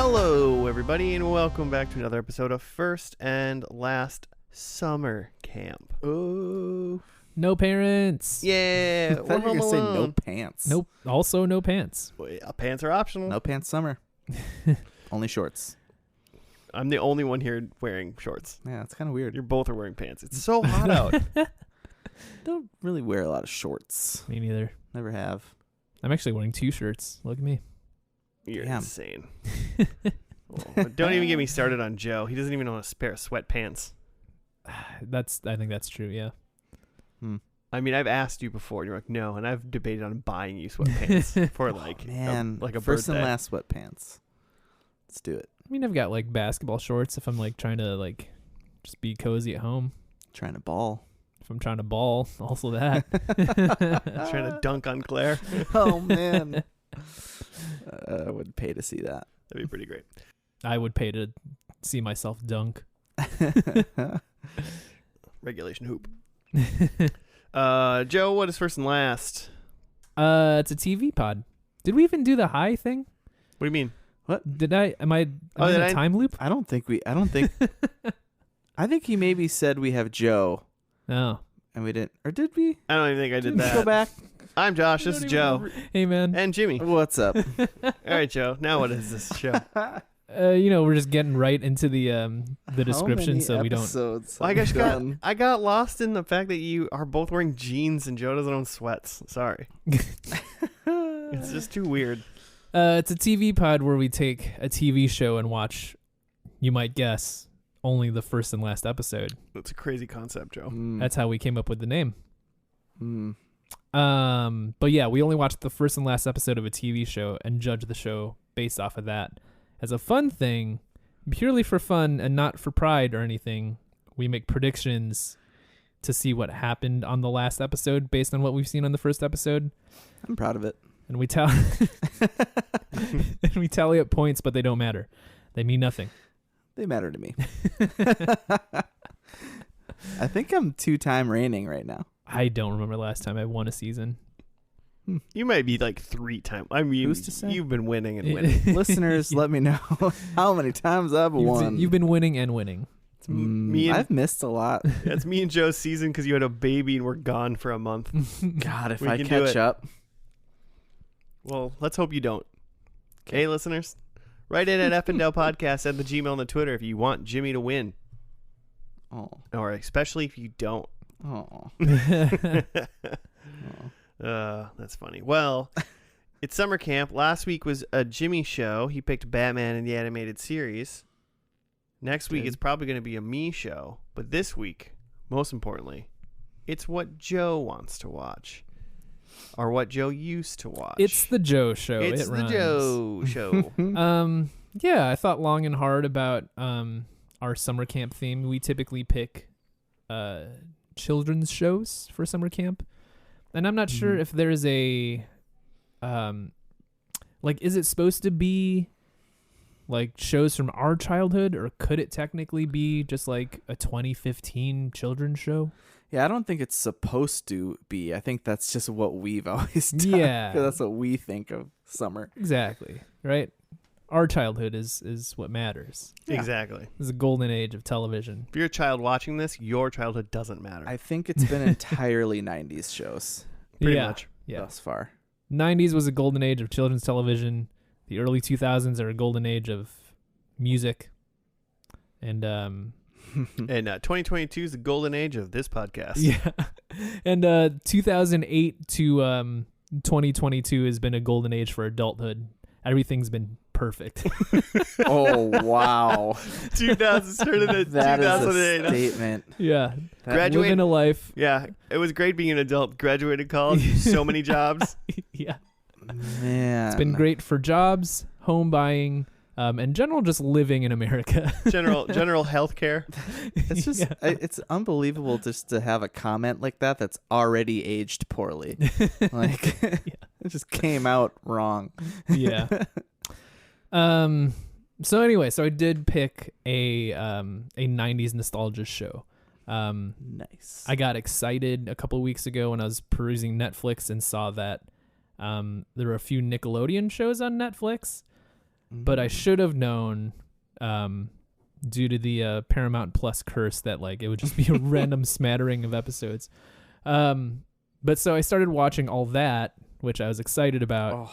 Hello, everybody, and welcome back to another episode of First and Last Summer Camp. Oh, no parents. Yeah, I thought you were going to say no pants. Nope. Also, no pants. Pants are optional. No pants summer. Only shorts. I'm the only one here wearing shorts. Yeah, it's kind of weird. You both are wearing pants. It's so hot out. Don't really wear a lot of shorts. Me neither. Never have. I'm actually wearing 2 shirts. Look at me. You're Damn. insane. Don't even get me started on Joe. He doesn't even own a pair of sweatpants. I think that's true, yeah. I mean, I've asked you before, and you're like, no, and I've debated on buying you sweatpants for like, a first birthday. and last sweatpants. Let's do it. I mean, I've got like basketball shorts if I'm like trying to like just be cozy at home. Trying to ball. If I'm trying to ball, also that. Trying to dunk on Claire. Oh, man. I would pay to see that. That'd be pretty great. I would pay to see myself dunk. Regulation hoop. Joe, what is first and last? It's a TV pod. Did we even do the high thing? What do you mean? What? Am I in a time loop? I don't think I think he maybe said we have Joe. No. And we didn't. Or did we? I don't even think I did that. Go back. I'm Josh. This is Joe. Hey, man. And Jimmy. What's up? All right, Joe. Now what is this show? We're just getting right into the description, so we don't. Well, I got lost in the fact that you are both wearing jeans and Joe doesn't own sweats. Sorry. It's just too weird. It's a TV pod where we take a TV show and watch, you might guess, only the first and last episode. That's a crazy concept, Joe. That's how we came up with the name. Mm. But yeah, we only watched the first and last episode of a TV show and judge the show based off of that. As a fun thing, purely for fun and not for pride or anything, we make predictions to see what happened on the last episode based on what we've seen on the first episode. I'm proud of it. And we tally up points, but they don't matter. They mean nothing. They matter to me. I think I'm 2-time reigning right now. I don't remember the last time I won a season. You might be like 3 times. I mean, Who's to say? You've been winning and winning. Listeners, let me know how many times I've won. You've been winning and winning. I've missed a lot. It's me and Joe's season because you had a baby and we're gone for a month. God, if We I can do catch it. up. Well, let's hope you don't. Okay, listeners? Write in at F&L Podcast at the Gmail and the Twitter if you want Jimmy to win. Oh. Or especially if you don't. Oh. That's funny. Well, it's summer camp. Last week was a Jimmy show. He picked Batman in the animated series. Next week, Good. it's probably going to be a me show. But this week, most importantly, it's what Joe wants to watch. Or what Joe used to watch. It's the Joe show. It's it the rhymes. Joe show. Yeah, I thought long and hard about our summer camp theme. We typically pick children's shows for summer camp. And I'm not sure if there's a is it supposed to be like shows from our childhood, or could it technically be just like a 2015 children's show? Yeah, I don't think it's supposed to be. I think that's just what we've always done. Yeah. 'Cause that's what we think of summer. Exactly, right? Our childhood is what matters. Yeah. Exactly. This is a golden age of television. If you're a child watching this, your childhood doesn't matter. I think it's been entirely 90s shows Pretty much. Yeah. thus far. 90s was a golden age of children's television. The early 2000s are a golden age of music. And And 2022 is the golden age of this podcast. yeah. And 2008 to 2022 has been a golden age for adulthood. Everything's been perfect. Oh, wow. 2000 turned into That is 2008. a statement. Yeah. Graduate- Living a life. Yeah, it was great being an adult. Graduated college, so many jobs. Yeah. Man. It's been great for jobs, home buying, and general just living in America. General health care. It's just, Yeah. it's unbelievable just to have a comment like that that's already aged poorly. Like, it just came out wrong. Yeah. So anyway, I did pick a 90s nostalgia show. Nice. I got excited a couple of weeks ago when I was perusing Netflix and saw that there were a few Nickelodeon shows on Netflix. but I should have known, due to the Paramount Plus curse, that like it would just be a random smattering of episodes. But so I started watching all that, which I was excited about,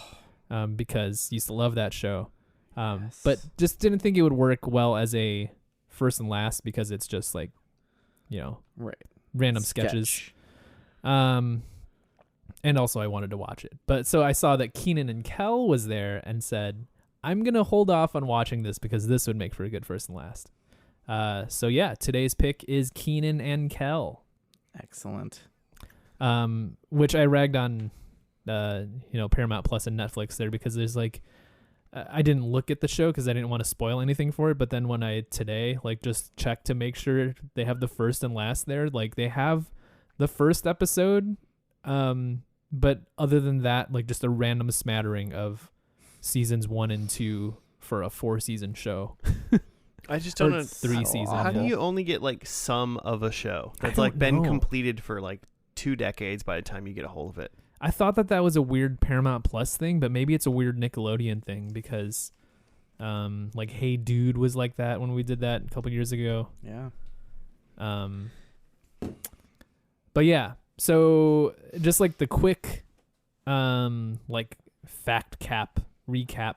because I used to love that show. Yes. But just didn't think it would work well as a first and last, because it's just like, right, random sketches. And also I wanted to watch it. But so I saw that Keenan and Kel was there and said, I'm going to hold off on watching this because this would make for a good first and last. So yeah, today's pick is Keenan and Kel. Excellent. Which I ragged on, Paramount Plus and Netflix there, because there's like, I didn't look at the show because I didn't want to spoil anything for it. But then when I today just checked to make sure they have the first and last there, like they have the first episode. But other than that, like just a random smattering of seasons 1 and 2 for a 4-season show. I just don't know. 3 seasons. How do you only get like some of a show that's don't like been know. completed for like 2 decades by the time you get a hold of it? I thought that was a weird Paramount Plus thing, but maybe it's a weird Nickelodeon thing, because like Hey Dude was like that when we did that a couple years ago. Yeah. But yeah, so just like the quick like fact recap.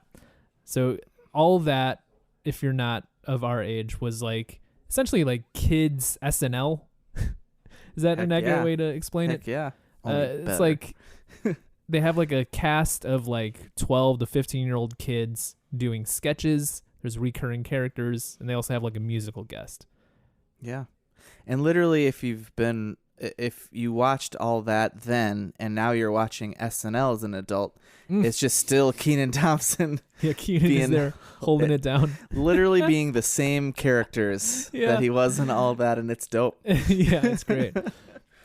So all that, if you're not of our age, was like essentially like kids SNL. Is that an accurate way to explain it? Yeah. It's like they have like a cast of like 12 to 15-year-old kids doing sketches. There's recurring characters, and they also have like a musical guest. Yeah. And literally, if you watched all that then, and now you're watching SNL as an adult, it's just still Keenan Thompson. Yeah, Keenan is there holding it down. Literally being the same characters that he was in all that, and it's dope. Yeah, it's great.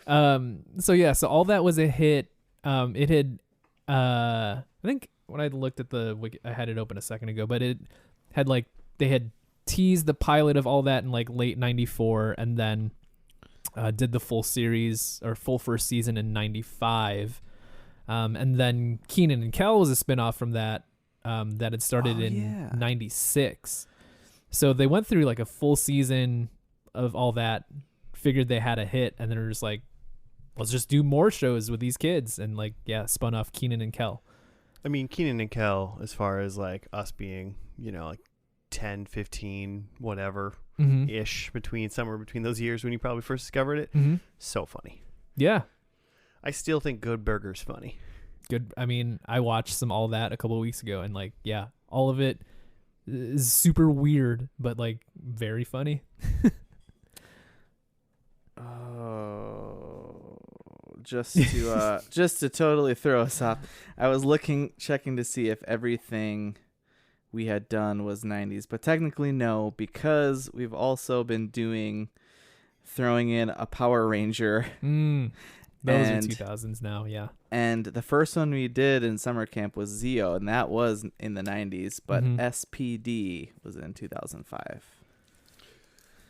So all that was a hit. It had, I think when I looked at the wiki, I had it open a second ago, but it had like, they had teased the pilot of all that in like late 94, and then did the full series or full first season in 95. And then Keenan and Kel was a spinoff from that, that had started in 96. So they went through like a full season of all that, figured they had a hit, and then they're just like, let's just do more shows with these kids, and like, spun off Keenan and Kel. I mean, Keenan and Kel, as far as like us being, like 10, 15, whatever ish, somewhere between those years when you probably first discovered it. So funny. Yeah. I still think Good Burger's funny. Good. I mean, I watched all that a couple of weeks ago, and like, all of it is super weird, but like very funny. Just to totally throw us off, I was checking to see if everything we had done was 90s, but technically no, because we've also been throwing in a Power Ranger. Those are 2000s now, yeah. And the first one we did in summer camp was Zeo, and that was in the 90s, but SPD was in 2005.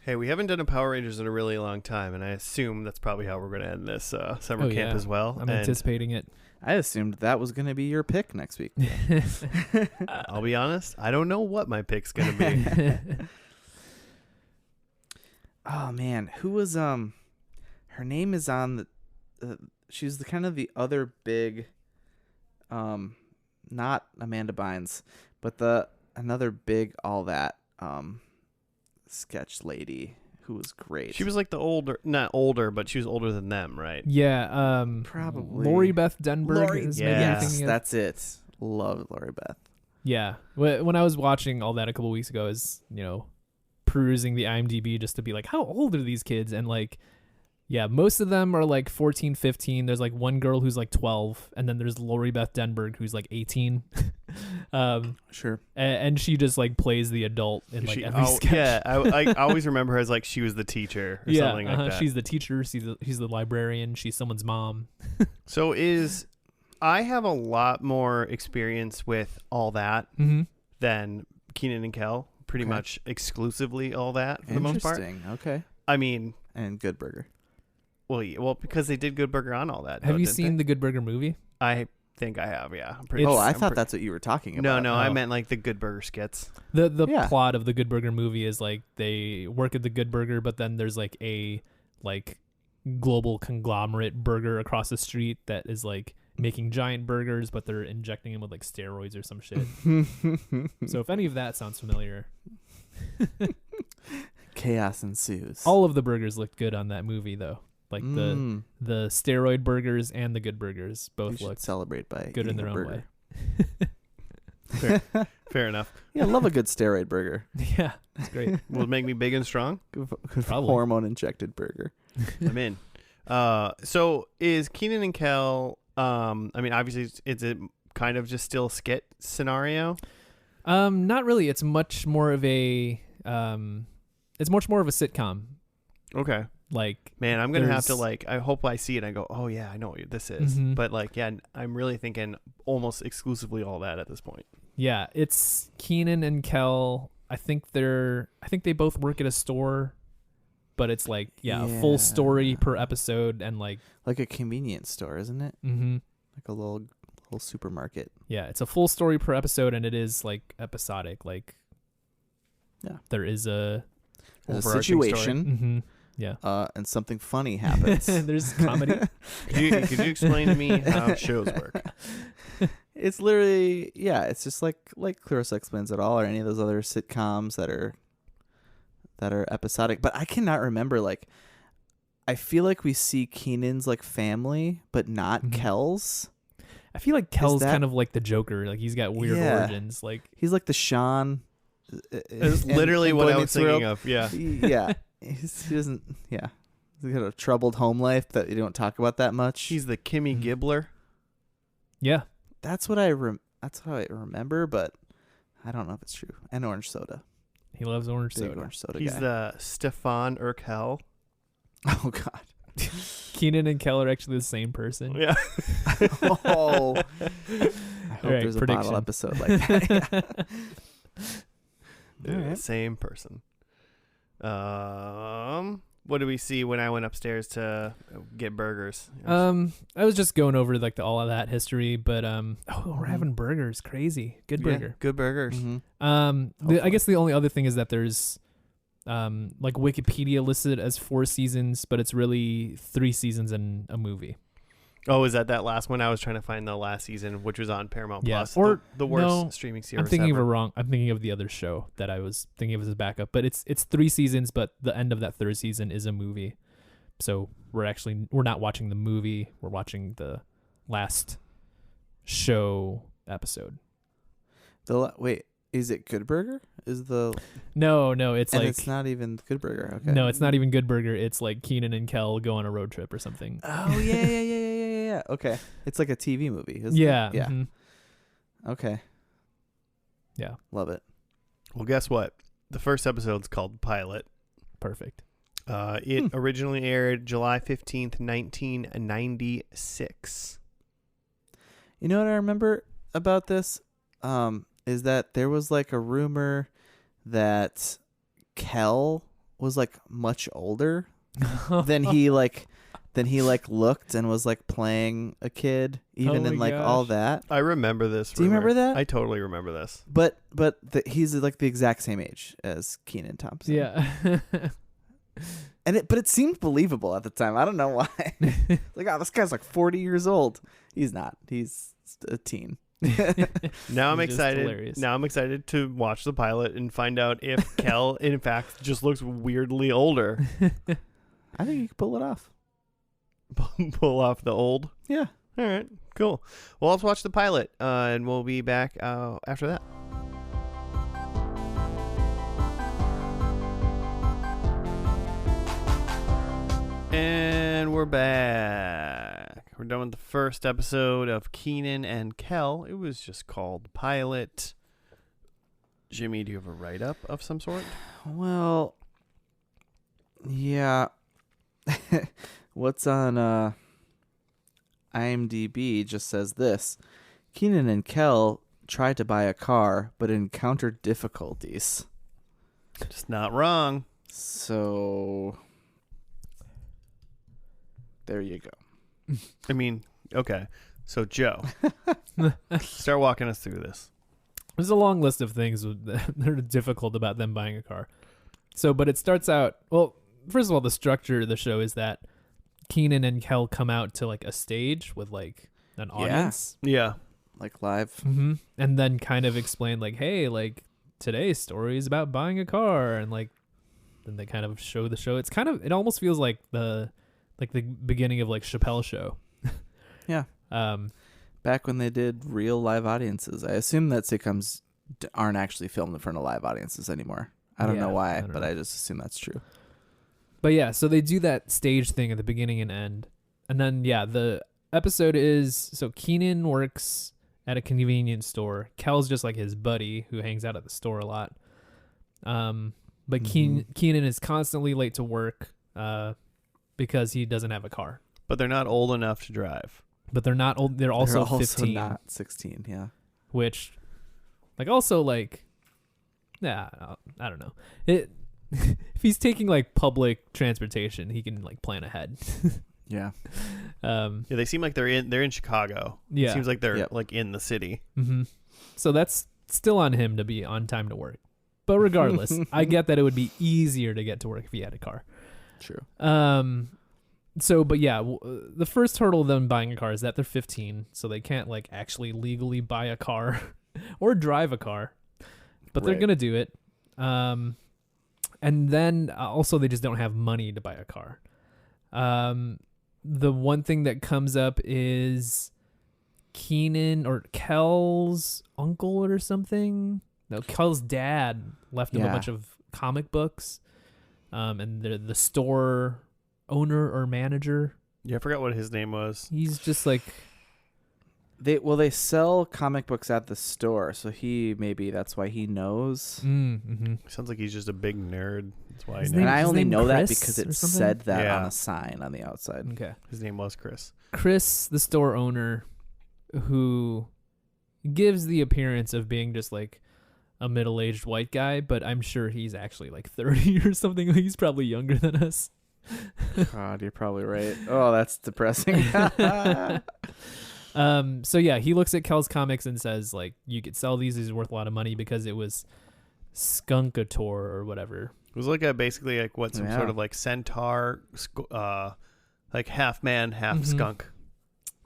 Hey, we haven't done a Power Rangers in a really long time, and I assume that's probably how we're going to end this summer camp as well. I'm anticipating it. I assumed that was going to be your pick next week. I'll be honest, I don't know what my pick's going to be. Oh, man. Who was, her name is on she's the kind of the other big, not Amanda Bynes, but another big all that, sketch lady who was great. She was like not older, but she was older than them, right? Yeah, probably Lori Beth Denberg. Yes, that's it. Love Lori Beth. Yeah, when I was watching all that a couple weeks ago, is perusing the IMDb just to be like, how old are these kids? And like, most of them are like 14, 15. There's like one girl who's like 12, and then there's Lori Beth Denberg who's like 18. Sure. And she just like plays the adult in like every sketch. Yeah, I always remember her as like she was the teacher or something like that. She's the teacher. She's the librarian. She's someone's mom. So I have a lot more experience with all that than Keenan and Kel. Pretty much exclusively all that for the most part. Interesting. Okay. I mean, and Good Burger. Well, because they did Good Burger on all that. Have you seen the Good Burger movie? I think I have. Yeah. I thought that's what you were talking about. No, I meant like the Good Burger skits. The plot of the Good Burger movie is like they work at the Good Burger, but then there's like a like global conglomerate burger across the street that is like making giant burgers, but they're injecting them with like steroids or some shit. So if any of that sounds familiar, chaos ensues. all of the burgers looked good on that movie though. Like the steroid burgers and the good burgers both look celebrate by good in their own way. Fair enough. Yeah, I love a good steroid burger. Yeah, it's great. Will it make me big and strong? Good hormone injected burger. I'm in. So is Keenan and Kel? I mean, obviously, it's a kind of just still skit scenario. Not really. It's much more of a sitcom. Okay. Like, man, I'm gonna have to like. I hope I see it. And I go, oh yeah, I know what this is. Mm-hmm. But like, yeah, I'm really thinking almost exclusively all that at this point. Yeah, it's Keenan and Kel. I think they both work at a store, but it's like a full story per episode and like a convenience store, isn't it? Mm-hmm. Like a little supermarket. Yeah, it's a full story per episode, and it is like episodic. Like, there is a situation. Mm-hmm. Yeah. And something funny happens. There's comedy. Could you explain to me how shows work? It's literally, it's just like Clarissa Explains It All or any of those other sitcoms that are episodic. But I cannot remember, like, I feel like we see Keenan's like family, but not Kel's. I feel like Kel's kind of like the Joker. Like, he's got weird origins. Like, he's like the Sean. It's literally what I was thinking of. Yeah. Yeah. He doesn't. Yeah. He's got a troubled home life that you don't talk about that much. He's the Kimmy Gibbler. Yeah. That's what that's how I remember, but I don't know if it's true. And orange soda. He loves orange soda. Orange soda He's guy. the Stefan Urkel. Oh God. Keenan and Kel are actually the same person. Yeah. Oh. I hope there's a bottle episode like that. Yeah. Same person. What do we see when I went upstairs to get burgers? I was just going over like all of that history, but we're having burgers. Crazy. Good burger. Yeah, good burgers. Mm-hmm. I guess the only other thing is that there's like Wikipedia listed as 4 seasons, but it's really 3 seasons in a movie. Oh, is that last one? I was trying to find the last season, which was on Paramount Plus. Or the worst streaming series. I'm thinking ever. of it wrong. I'm thinking of the other show that I was thinking of as a backup. But it's 3 seasons, but the end of that 3rd season is a movie. So we're not watching the movie. We're watching the last show episode. Wait, is it Good Burger? No, it's like it's not even Good Burger. Okay. No, it's not even Good Burger. It's like Keenan and Kel go on a road trip or something. Oh yeah. Okay, it's like a TV movie. Isn't It? Yeah. Mm-hmm. Okay. Yeah. Love it. Well, guess what? The first episode's called Pilot. Perfect. It originally aired July 15th, 1996. You know what I remember about this? Is that there was like a rumor that Kel was like much older than he looked and was like playing a kid even in like all that. I remember this. Do you remember that? I totally remember this. But he's like the exact same age as Keenan Thompson. Yeah. But it seemed believable at the time. I don't know why. Like, oh, this guy's like 40 years old. He's not. He's a teen. Now I'm excited. Now I'm excited to watch the pilot and find out if Kel, in fact, just looks weirdly older. I think you can pull it off. Pull off the old? Yeah. All right. Cool. Well, let's watch the pilot, and we'll be back after that. And we're back. We're done with the first episode of Keenan and Kel. It was just called Pilot. Jimmy, do you have a write-up of some sort? Well, yeah. What's on IMDb just says this. Keenan and Kel tried to buy a car, but encountered difficulties. Just not wrong. So, there you go. I mean, okay. So Joe, start walking us through this. There's a long list of things that are difficult about them buying a car. So, but it starts out, well, first of all, the structure of the show is that Keenan and Kel come out to like a stage with like an audience. Yeah. Like live. Mm-hmm. And then kind of explain like, hey, like today's story is about buying a car. And like, then they kind of show the show. It's kind of, it almost feels like the beginning of like Chappelle Show. Yeah. Back when they did real live audiences. I assume that sitcoms aren't actually filmed in front of live audiences anymore. I don't know why, but I just assume that's true. But yeah, so they do that stage thing at the beginning and end. And then, yeah, the episode is, so Keenan works at a convenience store. Kel's just like his buddy who hangs out at the store a lot. But Keenan is constantly late to work because he doesn't have a car. But they're not old enough to drive. But they're not old. They're also 15. Not 16, yeah. Which, like, also, like, yeah, I don't know. If he's taking, like, public transportation, he can, like, plan ahead. Yeah. Yeah, they seem like they're in Chicago. Yeah. It seems like they're, like, in the city. Mm-hmm. So that's still on him to be on time to work. But regardless, I get that it would be easier to get to work if he had a car. True. So, but yeah, the first hurdle of them buying a car is that they're 15, so they can't like actually legally buy a car or drive a car, but they're gonna do it. And then also they just don't have money to buy a car. The one thing that comes up is Keenan or Kel's uncle or something. No, Kel's dad left him a bunch of comic books, and the store owner or manager. Yeah, I forgot what his name was. He's just like they sell comic books at the store, so that's why he knows. Mm-hmm. Sounds like he's just a big nerd. That's why. And I only know that Chris because it or something? said that on a sign on the outside. Okay. His name was Chris. Chris, the store owner, who gives the appearance of being just like a middle-aged white guy, but I'm sure he's actually like 30 or something. He's probably younger than us. God, you're probably right. Oh, that's depressing. So yeah, he looks at Kel's comics and says like, you could sell these is worth a lot of money because it was Skunkator or whatever. It was like basically like some sort of like centaur, like half man, half skunk.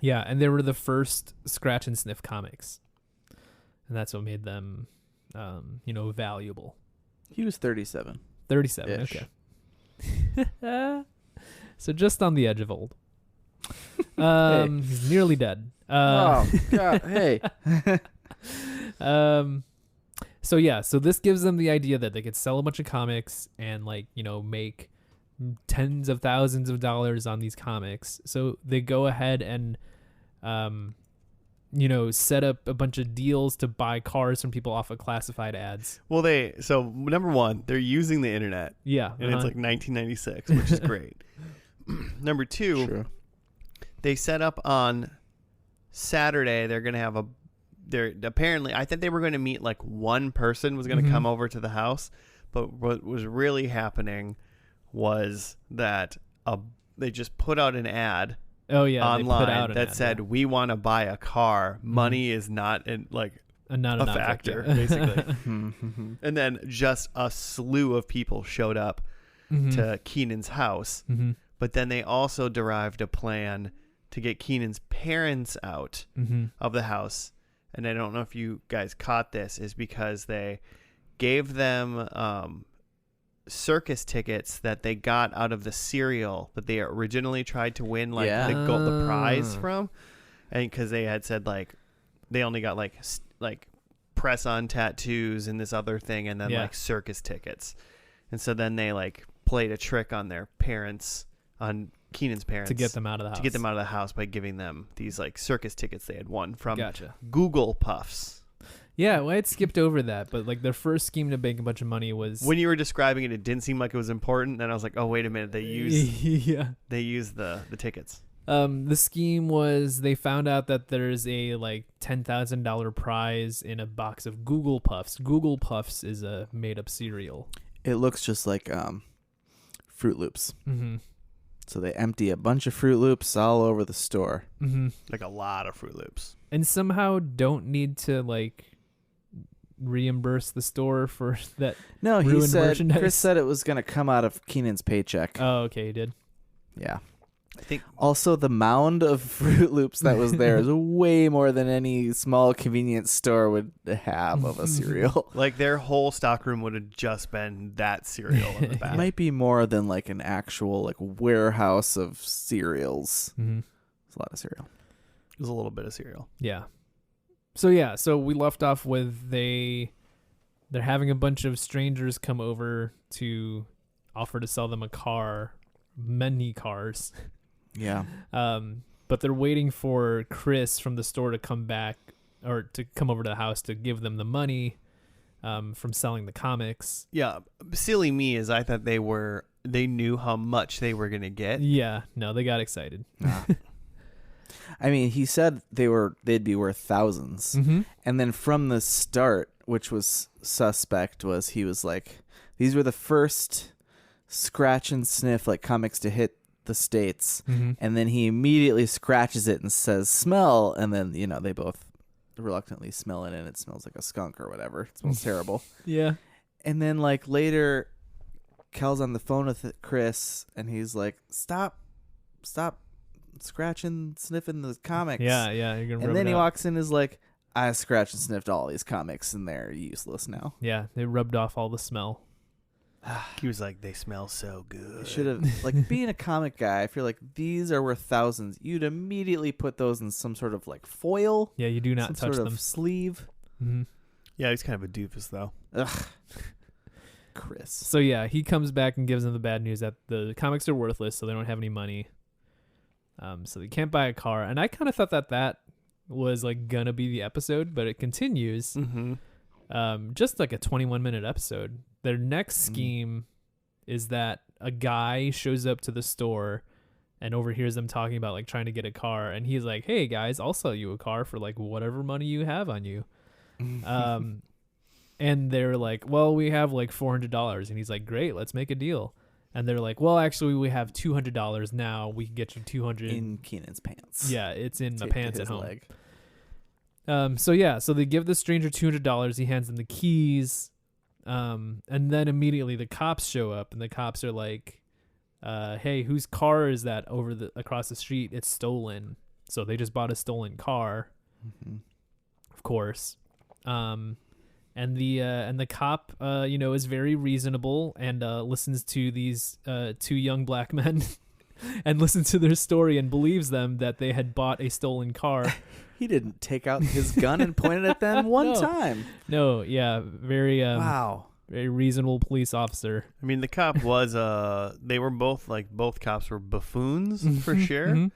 Yeah, and they were the first scratch and sniff comics, and that's what made them, valuable. He was 37. 37. Ish. Okay. So just on the edge of old. He's nearly dead. Oh God! Hey. So this gives them the idea that they could sell a bunch of comics and make tens of thousands of dollars on these comics. So they go ahead and set up a bunch of deals to buy cars from people off of classified ads. Well, so number one, they're using the internet. Yeah. And it's like 1996, which is great. Number two, they set up on Saturday. They're going to have apparently, I thought they were going to meet like one person was going to come over to the house. But what was really happening was that they just put out an ad. Oh yeah, online that said, "We want to buy a car. Money is not not a factor, basically." And then just a slew of people showed up to Keenan's house. But then they also derived a plan to get Keenan's parents out of the house. And I don't know if you guys caught this, is because they gave them circus tickets that they got out of the cereal that they originally tried to win the prize from, and because they had said like they only got like press on tattoos and this other thing, and then like circus tickets, and so then they like played a trick on their parents, on Keenan's parents, to get them out of the house by giving them these like circus tickets they had won from Gotcha. Google Puffs. Yeah, well, I had skipped over that, but like their first scheme to make a bunch of money was, when you were describing it, it didn't seem like it was important, and I was like, oh wait a minute, they use they use the tickets. The scheme was they found out that there's a like $10,000 prize in a box of Google Puffs. Google Puffs is a made up cereal. It looks just like Fruit Loops. So they empty a bunch of Fruit Loops all over the store. Mm-hmm. Like a lot of Fruit Loops. And somehow don't need to like reimburse the store for that. No, he ruined said merchandise. Chris said it was going to come out of Keenan's paycheck. Oh, okay, he did. Yeah. I think Also, the mound of Fruit Loops that was there is way more than any small convenience store would have of a cereal. like their whole stockroom would have just been that cereal in the It back. might be more than like an actual like warehouse of cereals. Mm-hmm. It's a lot of cereal. It was a little bit of cereal. Yeah. So we left off with they're having a bunch of strangers come over to offer to sell them a car, many cars. Yeah. But they're waiting for Chris from the store to come back or to come over to the house to give them the money from selling the comics. Yeah, silly me is I thought they knew how much they were gonna get. Yeah, no, they got excited. I mean, he said they'd be worth thousands. Mm-hmm. And then from the start, which was suspect, was he was like, these were the first scratch and sniff like comics to hit the States. Mm-hmm. And then he immediately scratches it and says, smell. And then, they both reluctantly smell it, and it smells like a skunk or whatever. It smells terrible. Yeah. And then like later, Kel's on the phone with Chris, and he's like, stop scratching, sniffing the comics. Yeah, you're gonna. And rub then it he out. walks in and is like, I scratched and sniffed all these comics, and they're useless now. Yeah, they rubbed off all the smell. He was like, they smell so good. Should have, like, being a comic guy, I feel like these are worth thousands. You'd immediately put those in some sort of like foil. Yeah, you do not some touch sort them. of sleeve. Mm-hmm. Yeah, he's kind of a doofus though. Ugh. Chris. So yeah, he comes back and gives them the bad news that the comics are worthless, so they don't have any money. So they can't buy a car. And I kind of thought that was like gonna be the episode, but it continues. Mm-hmm. Just like a 21-minute episode. Their next scheme is that a guy shows up to the store and overhears them talking about like trying to get a car, and he's like, "Hey guys, I'll sell you a car for like whatever money you have on you." And they're like, "Well, we have like $400," and he's like, "Great, let's make a deal." And they're like, "Well, actually, we have $200 now. We can get you $200 in Keenan's pants. Yeah, it's in my Taped to pants at his home. leg. So they give the stranger $200. He hands them the keys. And then immediately the cops show up, and the cops are like, "Hey, whose car is that across the street? It's stolen." So they just bought a stolen car, of course. And the cop, is very reasonable and listens to these two young black men and listens to their story and believes them that they had bought a stolen car. He didn't take out his gun and point it at them one No. time. No, yeah, very Wow. very reasonable police officer. I mean, the cop was they were both cops were buffoons for sure, Mhm.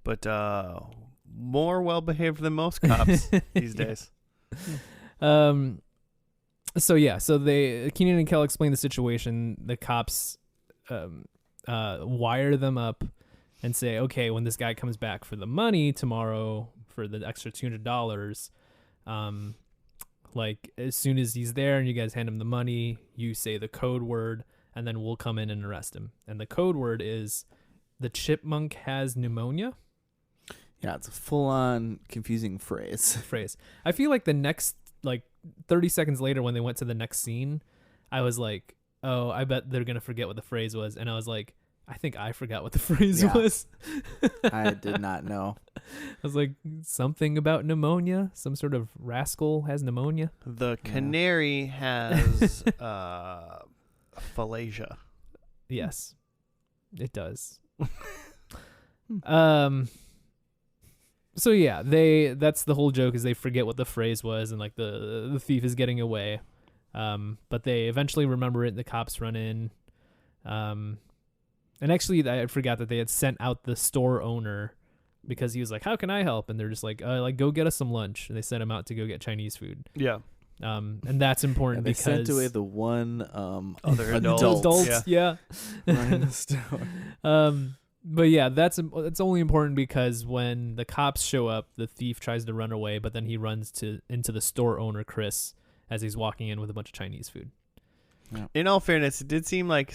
but more well behaved than most cops these days. So Keenan and Kel explain the situation. The cops wire them up and say, "Okay, when this guy comes back for the money tomorrow for the extra $200, like as soon as he's there and you guys hand him the money, you say the code word, and then we'll come in and arrest him." And the code word is, "The chipmunk has pneumonia." Yeah, it's a full-on confusing phrase. I feel like the next 30 seconds later when they went to the next scene, I was like, "Oh, I bet they're gonna forget what the phrase was," and I was like, I think I forgot what the phrase Yeah. was. I did not know. I was like, something about pneumonia. Some sort of rascal has pneumonia. The canary has phalasia. Yes, it does. So yeah, that's the whole joke, is they forget what the phrase was, and like the thief is getting away. But they eventually remember it. The cops run in. And actually I forgot that they had sent out the store owner because he was like, "How can I help?" And they're just like, "Go get us some lunch." And they sent him out to go get Chinese food. Yeah. And that's important They because sent away the one Other adult adults, yeah. running the store. But yeah, that's only important because when the cops show up, the thief tries to run away, but then he runs into the store owner, Chris, as he's walking in with a bunch of Chinese food. In all fairness, it did seem like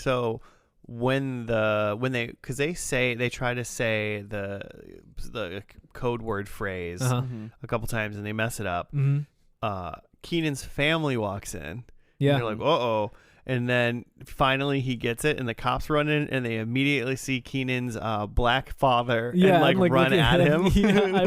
because they try to say the code word phrase a couple times and they mess it up. Keenan's family walks in. Yeah. And they're like, uh-oh. And then finally he gets it, and the cops run in, and they immediately see Keenan's black father and run at him. Yeah, I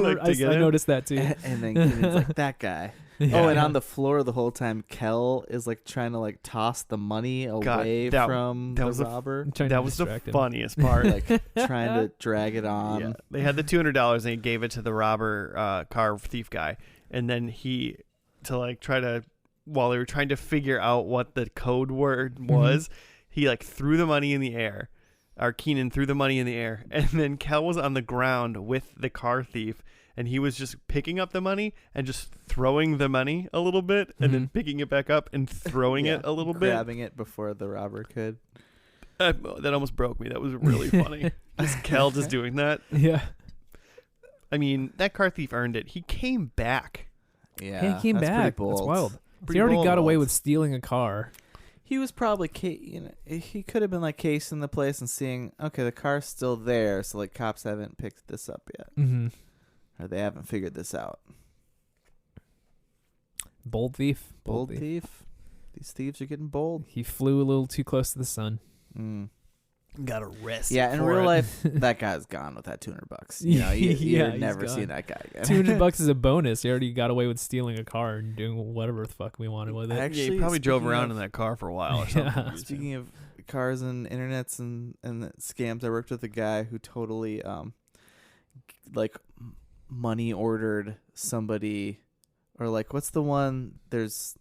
noticed that too. And then Keenan's like, that guy. Yeah. And on the floor the whole time, Kel is like trying to like toss the money away from the robber. That was the funniest part. Like trying to drag it on. Yeah. They had the $200 and he gave it to the robber car thief guy, and then while they were trying to figure out what the code word was, he like threw the money in the air. Or Keenan threw the money in the air, and then Kel was on the ground with the car thief, and he was just picking up the money and just throwing the money a little bit, and then picking it back up and throwing it a little bit. Grabbing it before the robber could. That almost broke me. That was really funny. Just Kel just doing that. Yeah. I mean, that car thief earned it. He came back. Yeah, he came back. That's wild. He already got away with stealing a car. He was probably, he could have been like casing the place and seeing, okay, the car's still there, so like cops haven't picked this up yet, or they haven't figured this out. Bold thief. Bold thief. These thieves are getting bold. He flew a little too close to the sun. Got arrested. Yeah, in real life, that guy's gone with that $200. You know, you're never seeing that guy again. $200 is a bonus. He already got away with stealing a car and doing whatever the fuck we wanted with it. Actually, he probably drove around in that car for a while or something. Yeah. Speaking of cars and internets and scams, I worked with a guy who totally like money ordered somebody, or like what's the one? There's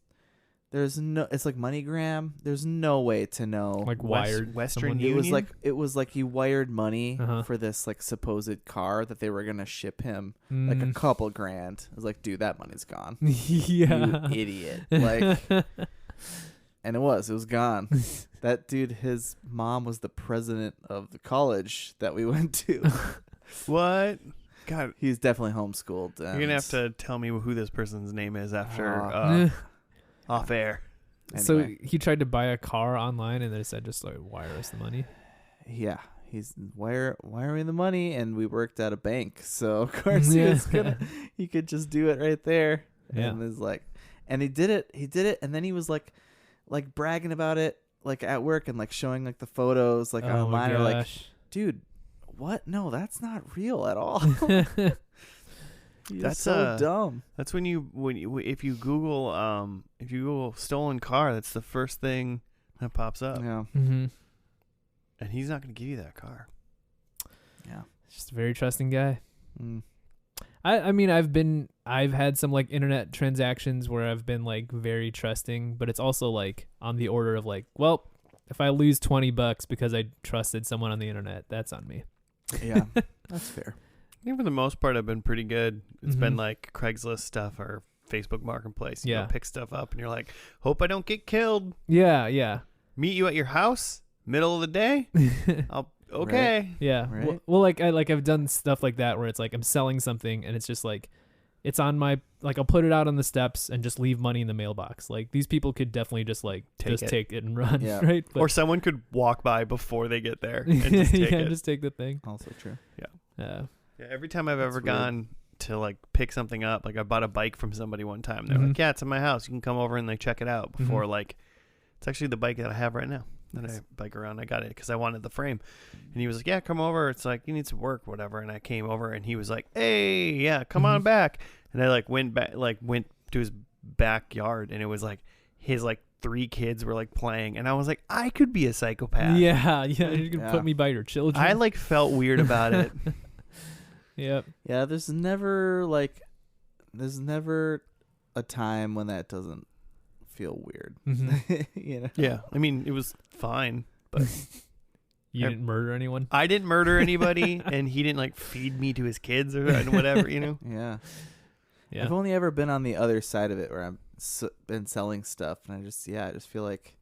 no, it's like MoneyGram. There's no way to know. Like wired Western Union? It was like he wired money for this like supposed car that they were gonna ship him, like a couple grand. I was like, dude, that money's gone. Yeah, you idiot. Like, and it was gone. That dude, his mom was the president of the college that we went to. What? God, he's definitely homeschooled. You're gonna have to tell me who this person's name is after off air. Anyway. So he tried to buy a car online, and they said just like wire us the money. Yeah, he's wiring the money, and we worked at a bank, so of course he could just do it right there. Yeah, and and he did it, and then he was like bragging about it like at work and like showing like the photos like online, or like, dude, what? No, that's not real at all. That's so dumb. That's when you if you Google stolen car, that's the first thing that pops up. Yeah. And he's not going to give you that car. Yeah. Just a very trusting guy. I mean, I've had some like internet transactions where I've been like very trusting, but it's also like on the order of like, well, if I lose $20 because I trusted someone on the internet, that's on me. Yeah. That's fair. I think for the most part, I've been pretty good. It's been like Craigslist stuff or Facebook Marketplace. You go pick stuff up, and you're like, hope I don't get killed. Yeah, yeah. Meet you at your house, middle of the day. Okay. Right. Yeah. Right. Well, I've done stuff like that where it's like I'm selling something, and it's just like it's on my I'll put it out on the steps and just leave money in the mailbox. Like these people could definitely just like take it and run. Yeah. Right. But, or someone could walk by before they get there and just take it. Just take the thing. Also true. Yeah. Yeah, every time I've ever gone to like pick something up, like I bought a bike from somebody one time. They're like, yeah, it's in my house. You can come over and like check it out before like, it's actually the bike that I have right now that I bike around. I got it because I wanted the frame. And he was like, yeah, come over. It's like, you need some work, whatever. And I came over and he was like, hey, yeah, come on back. And I like went to his backyard, and it was like his like 3 kids were like playing, and I was like, I could be a psychopath. Yeah. You're gonna put me by your children. I like felt weird about it. Yep. Yeah, there's never a time when that doesn't feel weird. You know? Yeah. I mean, it was fine, but you didn't murder anyone? I didn't murder anybody, and he didn't like feed me to his kids or whatever, you know? Yeah. Yeah. I've only ever been on the other side of it where I've been selling stuff, and I just feel like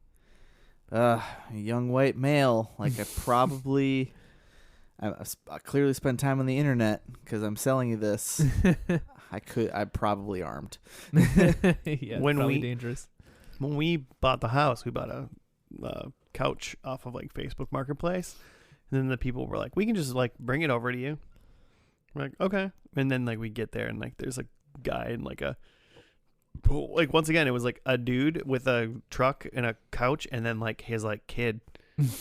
a young white male, like I clearly spend time on the internet because I'm selling you this. I'm probably armed. Yeah, probably dangerous. When we bought the house, we bought a couch off of like Facebook Marketplace. And then the people were like, we can just like bring it over to you. We're like, okay. And then like we get there and like there's a guy in like a, like once again, it was like a dude with a truck and a couch and then like his like kid,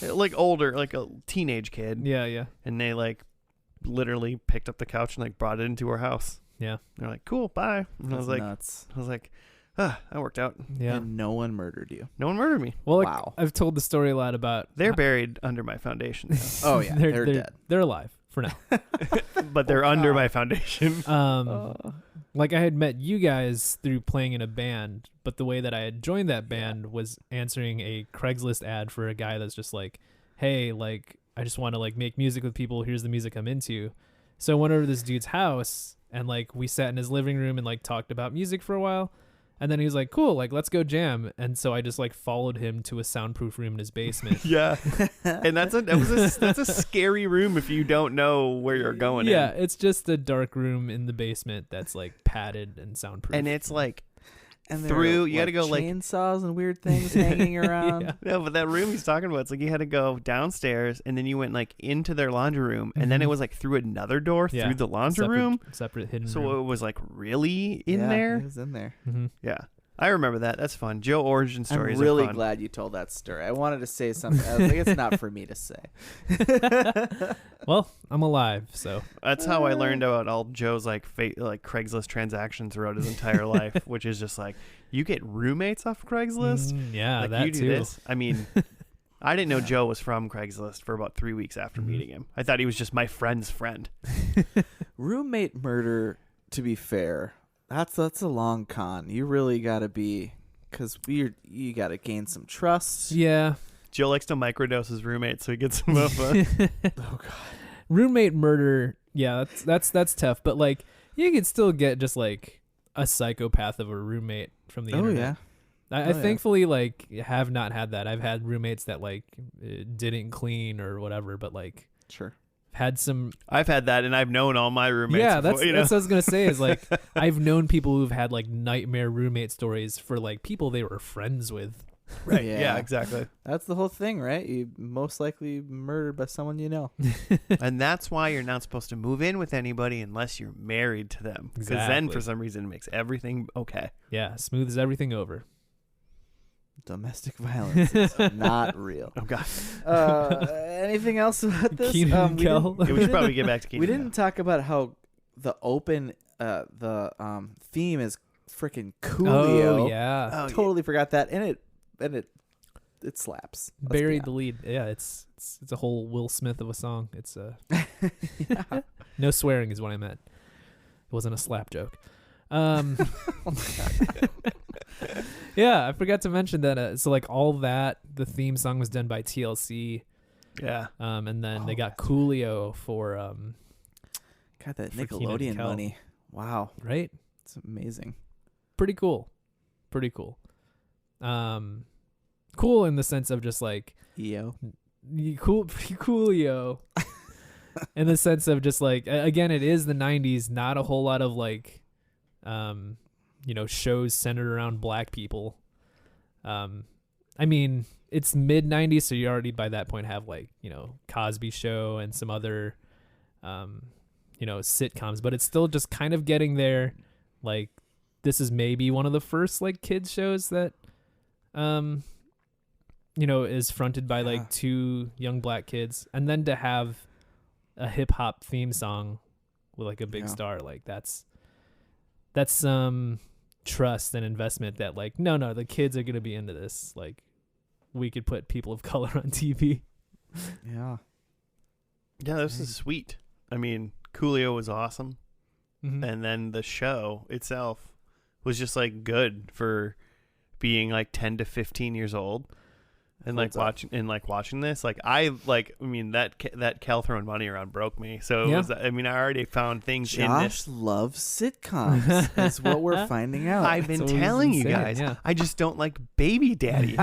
like older, like a teenage kid. Yeah. And they like literally picked up the couch and like brought it into our house. Yeah. They're like, cool, bye. And I was like, nuts. I was like, that worked out. Yeah. And no one murdered you. No one murdered me. Well, like, Wow. I've told the story a lot about. They're buried under my foundation, Oh yeah, they're dead. They're alive for now. but they're under my foundation. Like I had met you guys through playing in a band, but the way that I had joined that band was answering a Craigslist ad for a guy that's just like, hey, like I just want to like make music with people. Here's the music I'm into. So I went over to this dude's house and like we sat in his living room and like talked about music for a while. And then he was like, cool, like let's go jam. And so I just like followed him to a soundproof room in his basement. Yeah. And that's a scary room if you don't know where you're going. Yeah, it's just a dark room in the basement that's like padded and soundproof. And it's like And through you got to go like chainsaws and weird things hanging around. Yeah. no, but that room he's talking about, it's like you had to go downstairs and then you went like into their laundry room and then it was like through another door through the laundry room. Separate hidden So room. it was like really in Yeah, there. It was in there. Mm-hmm. Yeah. I remember that. That's fun. Joe origin stories I'm really are fun. glad you told that story. I wanted to say something. I was like, it's not for me to say. Well, I'm alive, so That's how I learned about all Joe's like like Craigslist transactions throughout his entire life, which is just like you get roommates off Craigslist. Yeah, Like that you do too. this. I mean, I didn't know Joe was from Craigslist for about 3 weeks after meeting him. I thought he was just my friend's friend. Roommate murder, to be fair, that's a long con. You really got to be, because you got to gain some trust. Yeah. Joe likes to microdose his roommate so he gets him up. Oh God. Roommate murder, yeah, that's tough. But like, you could still get just like a psychopath of a roommate from the internet. Yeah. I thankfully like have not had that. I've had roommates that like didn't clean or whatever, but like Sure. had some. I've had that, and I've known all my roommates. Yeah, before, that's what I was gonna say. Is like I've known people who've had like nightmare roommate stories for like people they were friends with. right. Yeah. Yeah, exactly. That's the whole thing, right? You most likely murdered by someone you know. And that's why you're not supposed to move in with anybody unless you're married to them. Because then, Exactly. for some reason, it makes everything okay. Yeah, smooths everything over. Domestic violence is not real. Oh God. Anything else about this? Keenan We Kel. didn't- Yeah, we should probably get back to Keenan. We didn't talk about how the open theme is freaking Coolio. Oh yeah, Oh, Totally forgot that, and it slaps. Let's be buried the lead. Yeah, it's a whole Will Smith of a song. It's Yeah. no swearing is what I meant. It wasn't a slap joke. Yeah, I forgot to mention that. So like all that, the theme song was done by TLC. Yeah. And then they Oh, got that's Coolio for God, that For Keenan Nickelodeon Kel. money. Wow, right. it's amazing. Pretty cool. Cool in the sense of just like EO. pretty coolio. In the sense of just like again, it is the 90s. Not a whole lot of like, shows centered around black people. I mean, it's mid 90s, so you already by that point have like Cosby Show and some other, sitcoms, but it's still just kind of getting there. Like this is maybe one of the first like kids shows that, is fronted by like two young black kids, and then to have a hip hop theme song with like a big star, like that's some trust and investment that like no the kids are gonna be into this. Like we could put people of color on TV. Yeah. Yeah, this is sweet. I mean, Coolio was awesome. Mhm. And then the show itself was just like good for being like 10 to 15 years old. And like watching this, like that Kel throwing money around broke me. So it was, I already found things in this. Josh loves sitcoms. That's what we're finding out. I've been That's what telling you insane, guys. yeah. I just don't like Baby Daddy.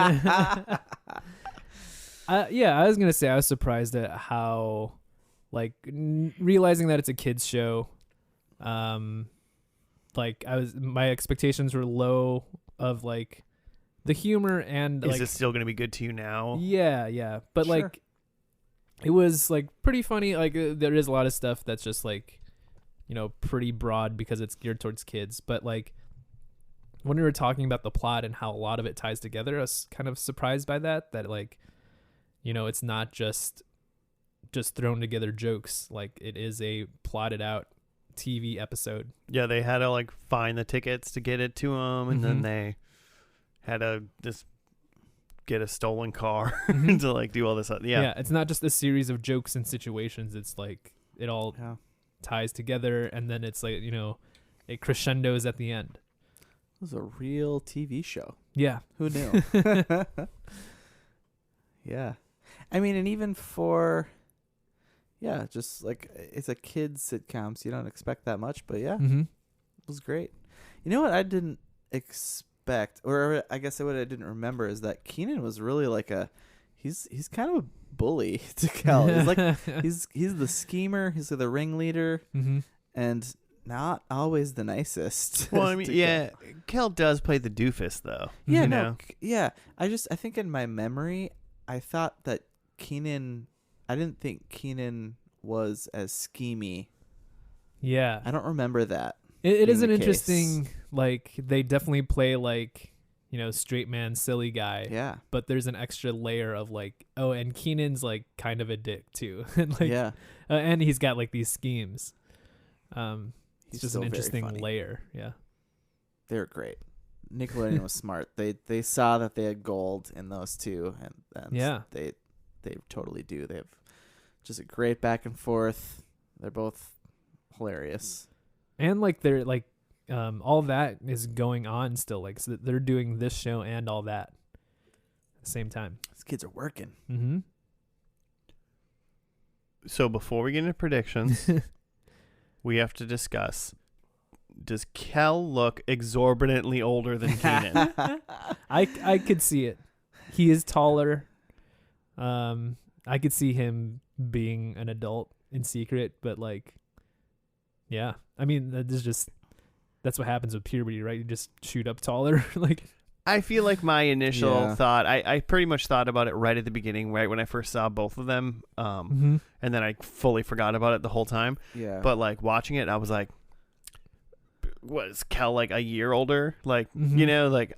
I was gonna say I was surprised at how, like, realizing that it's a kids show. My expectations were low of like the humor and Is like this still going to be good to you now? yeah, but Sure. like it was like pretty funny. Like there is a lot of stuff that's just like, pretty broad because it's geared towards kids. But like when we were talking about the plot and how a lot of it ties together, I was kind of surprised by that like, it's not just thrown together jokes. Like it is a plotted out TV episode. Yeah, they had to like find the tickets to get it to them, and then they had to just get a stolen car to like do all this. Yeah, It's not just a series of jokes and situations. It's like it all ties together, and then it's like it crescendos at the end. It was a real TV show. Yeah, Who knew? Yeah. I mean, and even for, just like it's a kid's sitcom, so you don't expect that much, but yeah, it was great. You know what I didn't expect, or I guess what I didn't remember, is that Keenan was really like he's kind of a bully to Kel. He's like he's the schemer, he's the ringleader, and not always the nicest. Well, I mean, Kel does play the doofus though. Yeah, you no, know? I think in my memory, I thought that I didn't think Keenan was as schemy. Yeah, I don't remember that. It is an the case. interesting, like, they definitely play like, straight man, silly guy. Yeah. But there's an extra layer of like, oh, and Keenan's like kind of a dick too. And like, and he's got like these schemes. It's just an interesting layer. Yeah. They're great. Nickelodeon was smart. They saw that they had gold in those two, and they totally do. They have just a great back and forth. They're both hilarious. And like they're like all that is going on still, like, so they're doing this show and all that at the same time. These kids are working. So before we get into predictions, we have to discuss: does Kel look exorbitantly older than Keenan? I could see it. He is taller. I could see him being an adult in secret, but like, yeah. I mean, that's what happens with puberty, right? You just shoot up taller. Like, I feel like my initial thought, I pretty much thought about it right at the beginning, right when I first saw both of them, and then I fully forgot about it the whole time. Yeah. But like watching it, I was like, was Kel like a year older? Like, like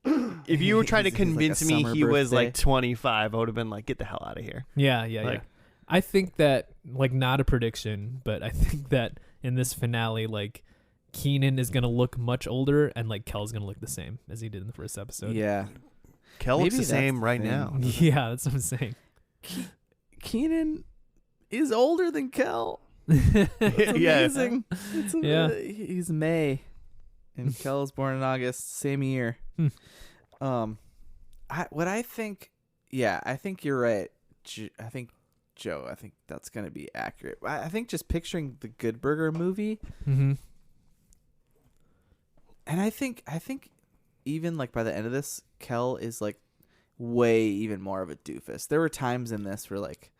if you were trying to convince me he was like 25, I would have been like, get the hell out of here. Yeah. I think that, like, not a prediction, but I think that in this finale, like, Keenan is going to look much older and like Kel's going to look the same as he did in the first episode. Yeah. Kel looks the same right now. Yeah, that's what I'm saying. Keenan is older than Kel. It's amazing. Yeah. He's May, and Kel is born in August, same year. I think you're right. I think that's gonna be accurate. I think just picturing the Good Burger movie, and I think even like by the end of this, Kel is like way even more of a doofus. There were times in this where like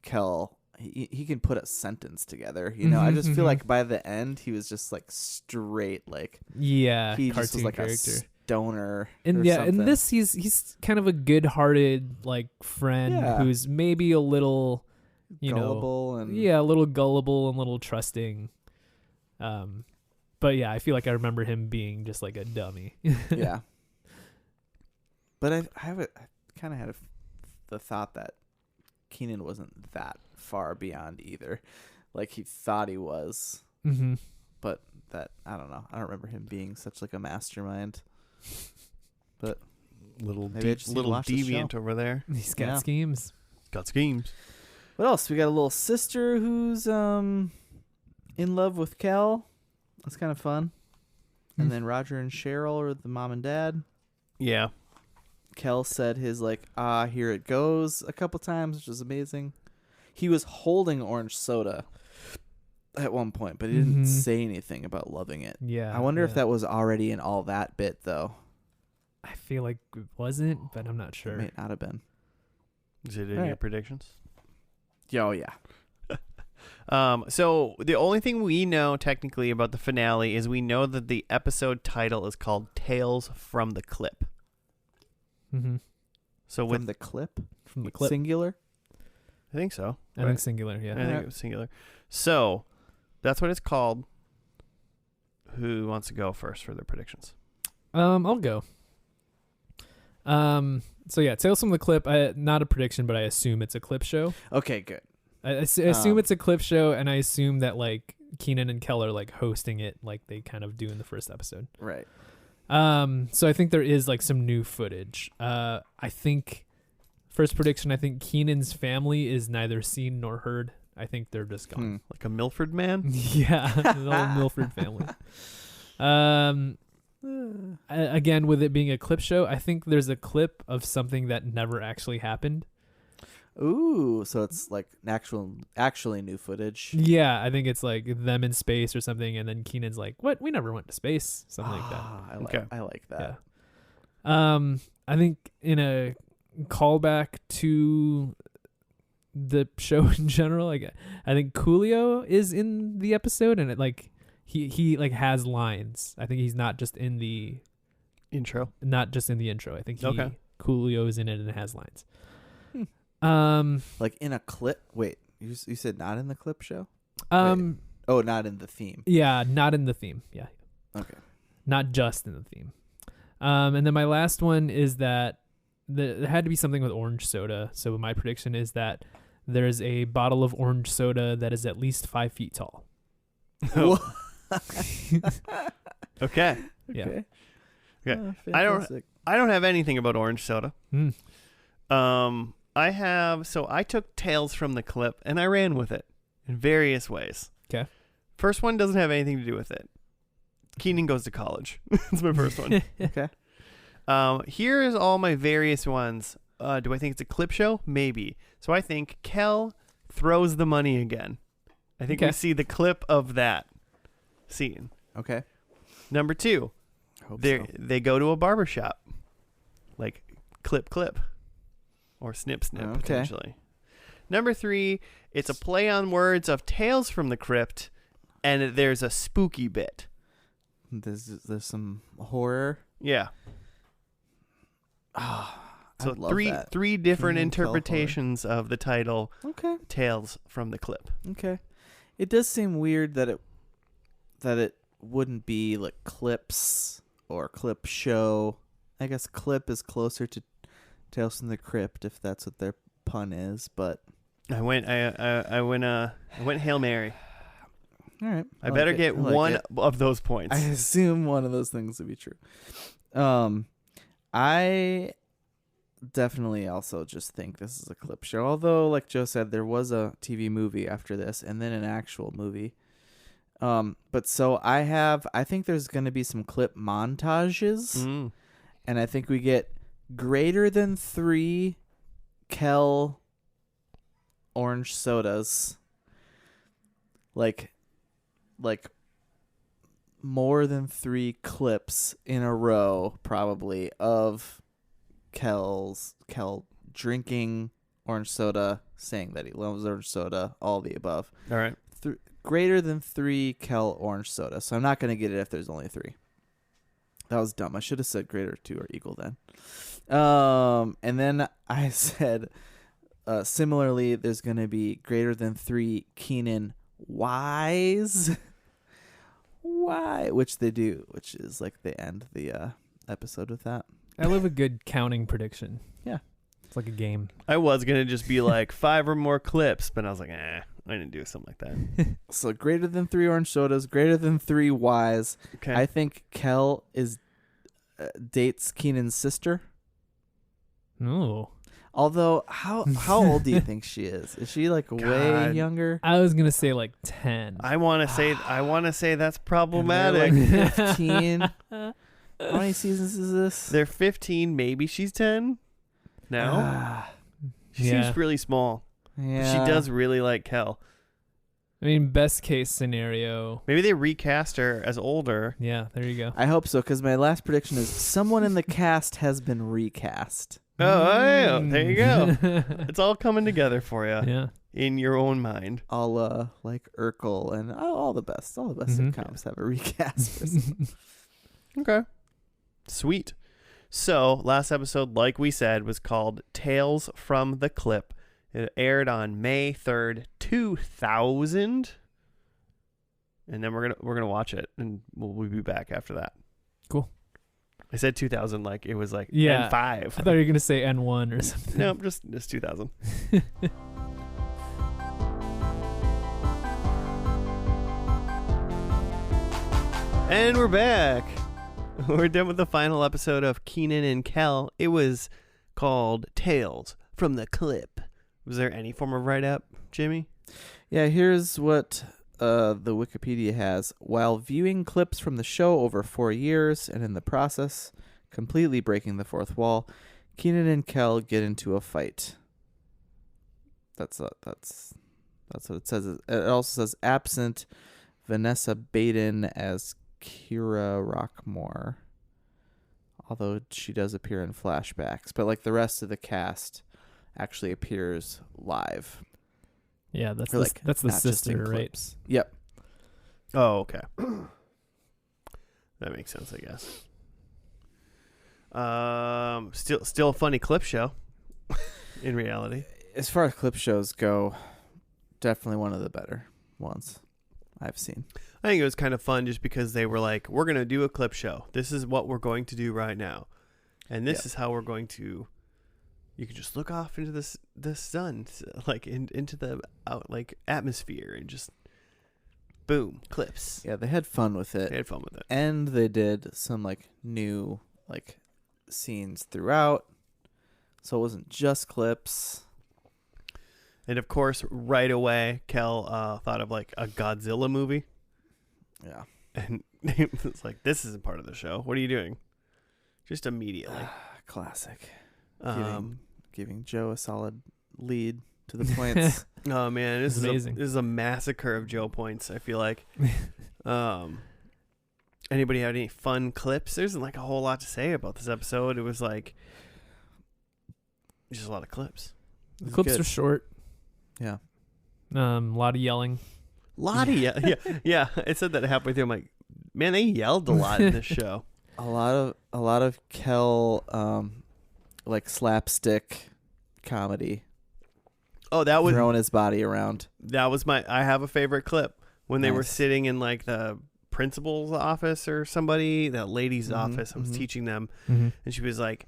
Kel, he can put a sentence together, I just feel like by the end he was just like straight, like, he just was like character. a stoner. And in this he's kind of a good-hearted like friend who's maybe a little gullible and a little gullible and a little trusting. But yeah, I feel like I remember him being just like a dummy. Yeah. But I kind of had the thought that Keenan wasn't that far beyond either. Like, he thought he was. But that, I don't know. I don't remember him being such like a mastermind. But little little deviant over there. He's got schemes. Got schemes. What else? We got a little sister who's in love with Kel. That's kind of fun. And then Roger and Cheryl are the mom and dad. Yeah. Kel said his like, here it goes a couple times, which is amazing. He was holding orange soda at one point, but he didn't say anything about loving it. Yeah. I wonder if that was already in all that bit, though. I feel like it wasn't, but I'm not sure. It may not have been. Is it in your predictions? Oh, yeah. So the only thing we know technically about the finale is we know that the episode title is called Tales from the Clip. Mm-hmm. So From with the clip? From the clip. Singular? I think so. I think singular, yeah. I think it was singular. So that's what it's called. Who wants to go first for their predictions? I'll go. So yeah, Tales from the Clip. Not a prediction, but I assume it's a clip show. Okay, good. I assume it's a clip show, and I assume that like Keenan and Kel are like hosting it, like they kind of do in the first episode. Right. So I think there is like some new footage. I think first prediction. I think Keenan's family is neither seen nor heard. I think they're just gone. Like a Milford man? Yeah, the whole Milford family. Again, with it being a clip show, I think there's a clip of something that never actually happened. Ooh, so it's like actually new footage. Yeah, I think it's like them in space or something, and then Keenan's like, "What? We never went to space." Something like that. I like that. Yeah. I think in a callback to the show in general, like I think Coolio is in the episode, and it like he like has lines. I think he's not just in the intro. I think Coolio is in it and it has lines. Like in a clip. Wait, you said not in the clip show? Oh, not in the theme. Yeah, not in the theme. Yeah. Okay. Not just in the theme. And then my last one is that there had to be something with orange soda. So my prediction is that there's a bottle of orange soda that is at least 5 feet tall. Oh. Okay. Yeah. Okay. I don't have anything about orange soda. I took Tales from the Clip and I ran with it in various ways. Okay. First one doesn't have anything to do with it. Keenan goes to college. That's my first one. Okay. Here is all my various ones. Do I think it's a clip show? Maybe. So I think Kel throws the money again. I think we see the clip of that scene. Okay. Number 2, they go to a barbershop. Like clip. Or snip, potentially. Number 3, it's a play on words of Tales from the Crypt, and there's a spooky bit. There's some horror. Yeah. So three different interpretations of the title. Okay. Tales from the Clip. Okay. It does seem weird that it wouldn't be like clips or clip show. I guess clip is closer to Tales from the Crypt if that's what their pun is, but I went Hail Mary. all right. I better get one of those points. I assume one of those things would be true. I definitely also just think this is a clip show. Although, like Joe said, there was a TV movie after this and then an actual movie. But so I think there's going to be some clip montages, and I think we get greater than 3 Kel orange sodas. Like more than 3 clips in a row, probably, of Kel drinking orange soda, saying that he loves orange soda, all the above. All right. Greater than 3 Kel orange soda. So I'm not going to get it if there's only 3. That was dumb. I should have said greater to or equal then. And then I said, similarly, there's going to be greater than 3 Keenan Y's. Why? Which they do, which is like they end the episode with that. I love a good counting prediction. Yeah. It's like a game. I was going to just be like 5 or more clips, but I was like, I didn't do something like that. So greater than 3 orange sodas, greater than 3 Y's. Okay. I think Kel dates Keenan's sister. No. Although, how old do you think she is? Is she like way younger? I was gonna say like 10. I want to say that's problematic. Like 15. How many seasons is this? They're 15. Maybe she's 10. No. She seems really small. Yeah. She does really like Kel. I mean, best case scenario. Maybe they recast her as older. Yeah, there you go. I hope so, because my last prediction is someone in the cast has been recast. Oh, there you go. It's all coming together for you. Yeah. in your own mind. All like Urkel and all the best sitcoms have a recast. Okay. Sweet. So, last episode, like we said, was called Tales from the Clip. It aired on May 3rd, 2000. And then we're gonna watch it, and we'll be back after that. Cool. I said 2000 like it was like Yeah. N5. I thought you were gonna say N1 or something. No, just 2000. And we're back. We're done with the final episode of Keenan and Kel. It was called Tales from the Clip. Was there any form of write-up, Jimmy? Yeah, here's what the Wikipedia has. While viewing clips from the show over 4 years and in the process completely breaking the fourth wall, Keenan and Kel get into a fight. That's what it says. It also says absent Vanessa Baden as Kira Rockmore, although she does appear in flashbacks, but like the rest of the cast actually appears live. Yeah, that's Or, the, like, that's the not just in sister, right? clips. Yep. Oh, okay. That makes sense, I guess. Still a funny clip show. In reality, As far as clip shows go, definitely one of the better ones I've seen. I think it was kind of fun just because they were like, "We're gonna do a clip show. This is what we're going to do right now, and this is how we're going to." You could just look off into the sun, like into the atmosphere, and just boom, clips. Yeah, they had fun with it. They had fun with it. And they did some like new like scenes throughout, so it wasn't just clips. And of course, right away, Kel thought of like a Godzilla movie. Yeah. And it was like, this isn't part of the show. What are you doing? Just immediately. Classic. Um, Giving Joe a solid lead to the points. oh man, this It's is amazing. this is a massacre of Joe points, I feel like. Anybody have any fun clips? There isn't like a whole lot to say about this episode. It was like just a lot of clips. The clips good. are short. Yeah. A lot of yelling. Lottie, yeah. I said that halfway through. I'm like, man, they yelled a lot in this show. A lot of Kel like slapstick comedy. Oh, that was throwing his body around. I have a favorite clip when they were Nice. sitting in like the principal's office or somebody, that lady's office. I was teaching them, and she was like,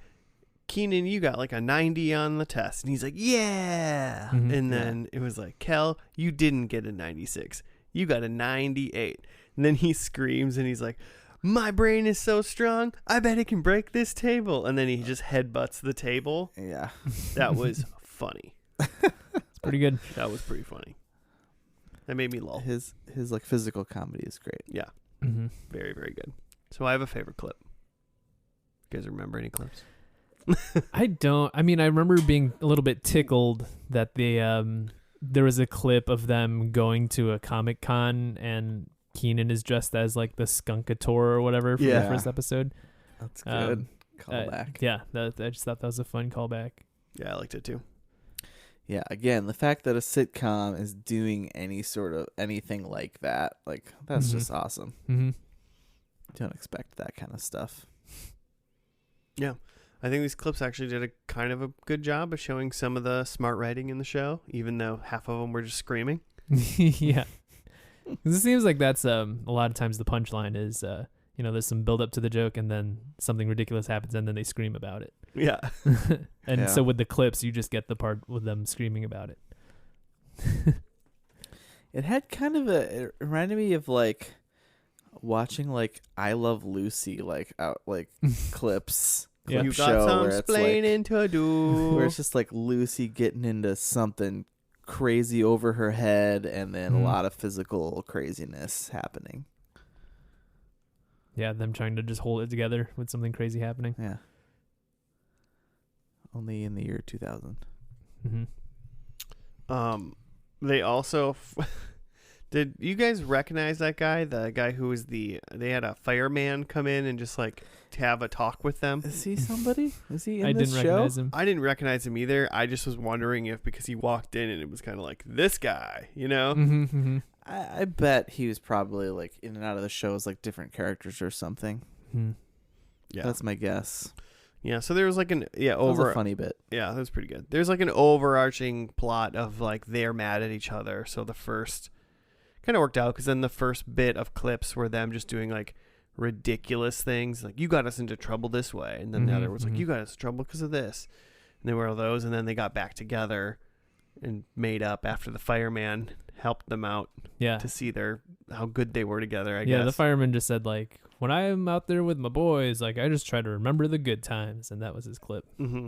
Keenan, you got like a 90 on the test. And he's like, yeah. And then it was like, Kel, you didn't get a 96. You got a 98. And then he screams and he's like, my brain is so strong, I bet it can break this table. And then he just headbutts the table. Yeah. That was funny. It's pretty good. That was pretty funny. That made me lull. His like physical comedy is great. Yeah. Mm-hmm. Very, very good. So I have a favorite clip. You guys remember any clips? I don't. I mean, I remember being a little bit tickled that there was a clip of them going to a Comic Con and Keenan is dressed as like the Skunkator or whatever for the first episode. That's good. Callback. Yeah, I just thought that was a fun callback. Yeah, I liked it too. Yeah, again, the fact that a sitcom is doing anything like that, like that's just awesome. Mm-hmm. Don't expect that kind of stuff. Yeah. I think these clips actually did a kind of a good job of showing some of the smart writing in the show, even though half of them were just screaming. Yeah. 'Cause it seems like that's a lot of times the punchline is, there's some build up to the joke and then something ridiculous happens and then they scream about it. Yeah. And so with the clips, you just get the part with them screaming about it. It had kind of it reminded me of like watching like I Love Lucy like clips. Yeah. You Show got some where it's explaining to do. where it's just like Lucy getting into something crazy over her head and then a lot of physical craziness happening. Yeah, them trying to just hold it together with something crazy happening. Yeah. Only in the year 2000. Mm-hmm. They also Did you guys recognize that guy? The guy who was they had a fireman come in and just like have a talk with them. Is he somebody? Is he in I this didn't show? recognize him. I didn't recognize him either. I just was wondering if because he walked in and it was kind of like this guy, you know? Mm-hmm, mm-hmm. I bet he was probably like in and out of the shows like different characters or something. Hmm. Yeah. That's my guess. Yeah, so there was like That was a funny bit. Yeah, that was pretty good. There's like an overarching plot of like they're mad at each other. So the first kind of worked out because then the first bit of clips were them just doing like ridiculous things, like you got us into trouble this way, and then the other was like you got us in trouble because of this, and they were all those, and then they got back together and made up after the fireman helped them out Yeah. to see how good they were together. I Yeah, guess. the fireman just said like, when I'm out there with my boys, like I just try to remember the good times, and that was his clip. Mm-hmm.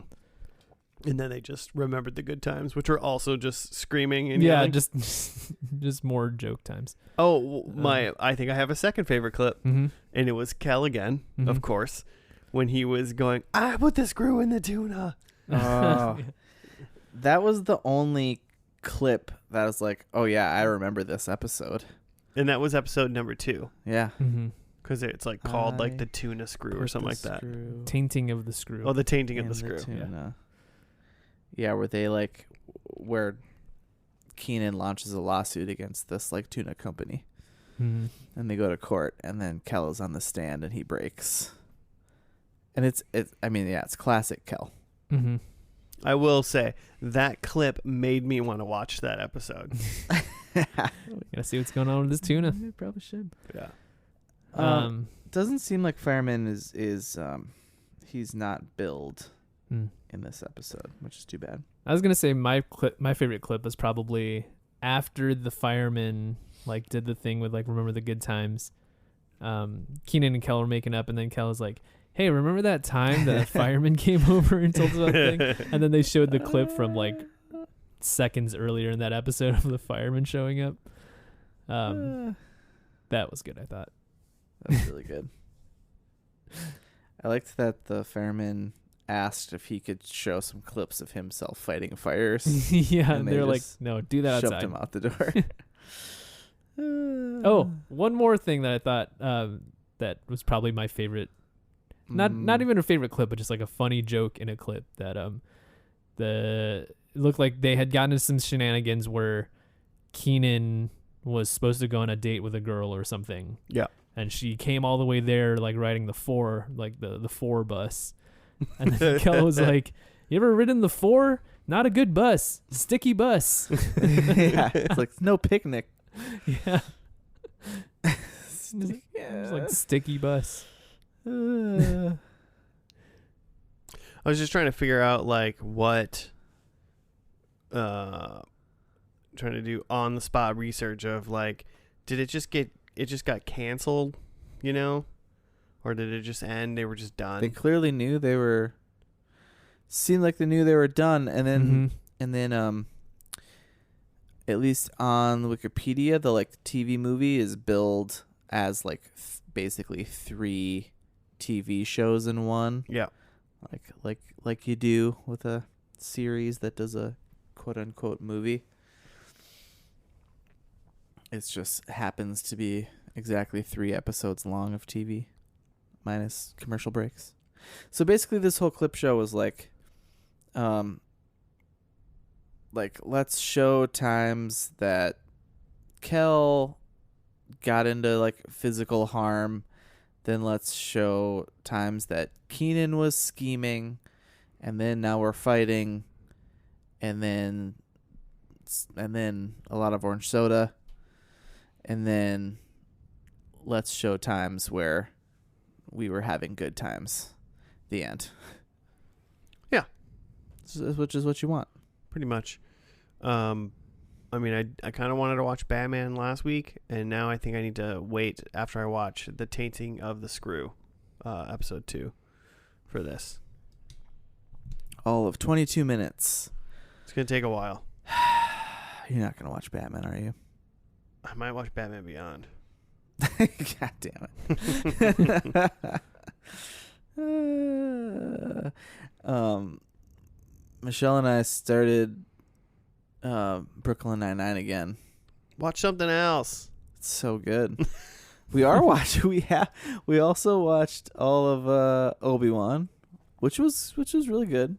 And then they just remembered the good times, which were also just screaming and Yeah, yelling. just more joke times. I think I have a second favorite clip, Mm-hmm. and it was Kel again, Mhm. of course, when he was going, I put the screw in the tuna. Oh. That was the only clip that was like, oh yeah, I remember this episode. And that was episode number 2, Yeah. Mm-hmm. because it's like called like I the tuna screw or something like that. Tainting of the screw. Oh, the tainting of the in screw. tuna. Yeah, where Keenan launches a lawsuit against this like tuna company, Mm-hmm. and they go to court, and then Kel is on the stand and he breaks. And it's classic Kel. Mm-hmm. I will say that clip made me want to watch that episode. Gotta see what's going on with this tuna. You probably should. Yeah. Doesn't seem like Fireman is he's not billed Hmm. in this episode, which is too bad. I was gonna say my favorite clip was probably after the fireman like did the thing with like remember the good times. Keenan and Kel were making up, and then Kel was like, "Hey, remember that time that a fireman came over and told us about the thing?" And then they showed the clip from like seconds earlier in that episode of the fireman showing up. That was good, I thought. That's really good. I liked that the fireman asked if he could show some clips of himself fighting fires. Yeah, And they they're like, just "No, do that Shoved outside." him out the door. Oh, one more thing that I thought that was probably my favorite. Not even a favorite clip, but just like a funny joke in a clip that it looked like they had gotten into some shenanigans where Keenan was supposed to go on a date with a girl or something. Yeah. And she came all the way there like riding the 4 bus. And then Kel was like, "You ever ridden the 4? Not a good bus. Sticky bus." Yeah, it's like no picnic. Yeah. It's like sticky bus. I was just trying to figure out like what trying to do on the spot research of like did it just got canceled, you know? Or did it just end? They were just done. They clearly knew they were. Seemed like they knew they were done, and then at least on Wikipedia, the like TV movie is billed as like basically 3 TV shows in one. Yeah. Like you do with a series that does a quote unquote movie. It just happens to be exactly 3 episodes long of TV, minus commercial breaks. So basically, this whole clip show was like let's show times that Kel got into like physical harm, then let's show times that Keenan was scheming, and then now we're fighting, and then a lot of orange soda, and then let's show times where we were having good times. The end. Yeah. Which is what you want. Pretty much. I mean, I kind of wanted to watch Batman last week, and now I think I need to wait after I watch The Tainting of the Screw, episode 2, for this. All of 22 minutes. It's going to take a while. You're not going to watch Batman, are you? I might watch Batman Beyond. God damn it. Michelle and I started Brooklyn Nine-Nine again Watch something else. It's so good. We are watching. We also watched all of Obi-Wan, which was really good.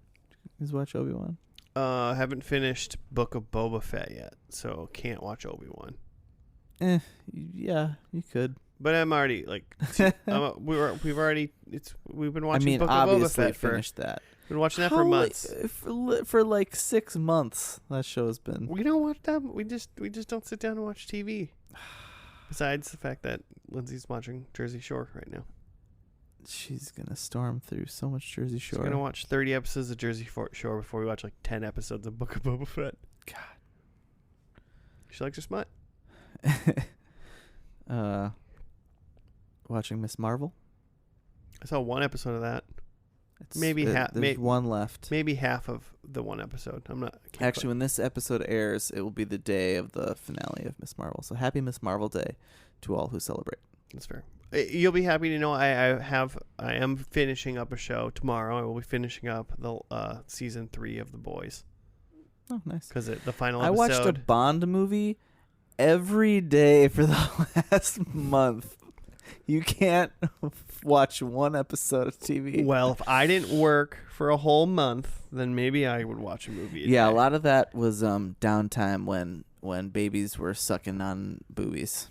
You guys watch Obi-Wan? Haven't finished Book of Boba Fett yet, so can't watch Obi-Wan. Yeah, you could. But I'm already like, we've been watching Book of Boba obviously Fett finished that. Been watching that for months. For like 6 months, that show's been. We don't watch that. We just don't sit down and watch TV. Besides the fact that Lindsay's watching Jersey Shore right now. She's gonna storm through so much Jersey Shore. She's gonna watch 30 episodes of Jersey Shore before we watch like 10 episodes of Book of Boba Fett. God. She likes her smut. Watching Miss Marvel. I saw one episode of that. There's one left. Maybe half of the one episode. Actually, when this episode airs, it will be the day of the finale of Miss Marvel. So happy Miss Marvel Day to all who celebrate. That's fair. You'll be happy to know I am finishing up a show tomorrow. I will be finishing up the season 3 of The Boys. Oh, nice. Because the final I episode. watched a Bond movie every day for the last month. You can't watch one episode of TV. Well, if I didn't work for a whole month, then maybe I would watch a movie. Yeah, a lot of that was downtime when babies were sucking on boobies.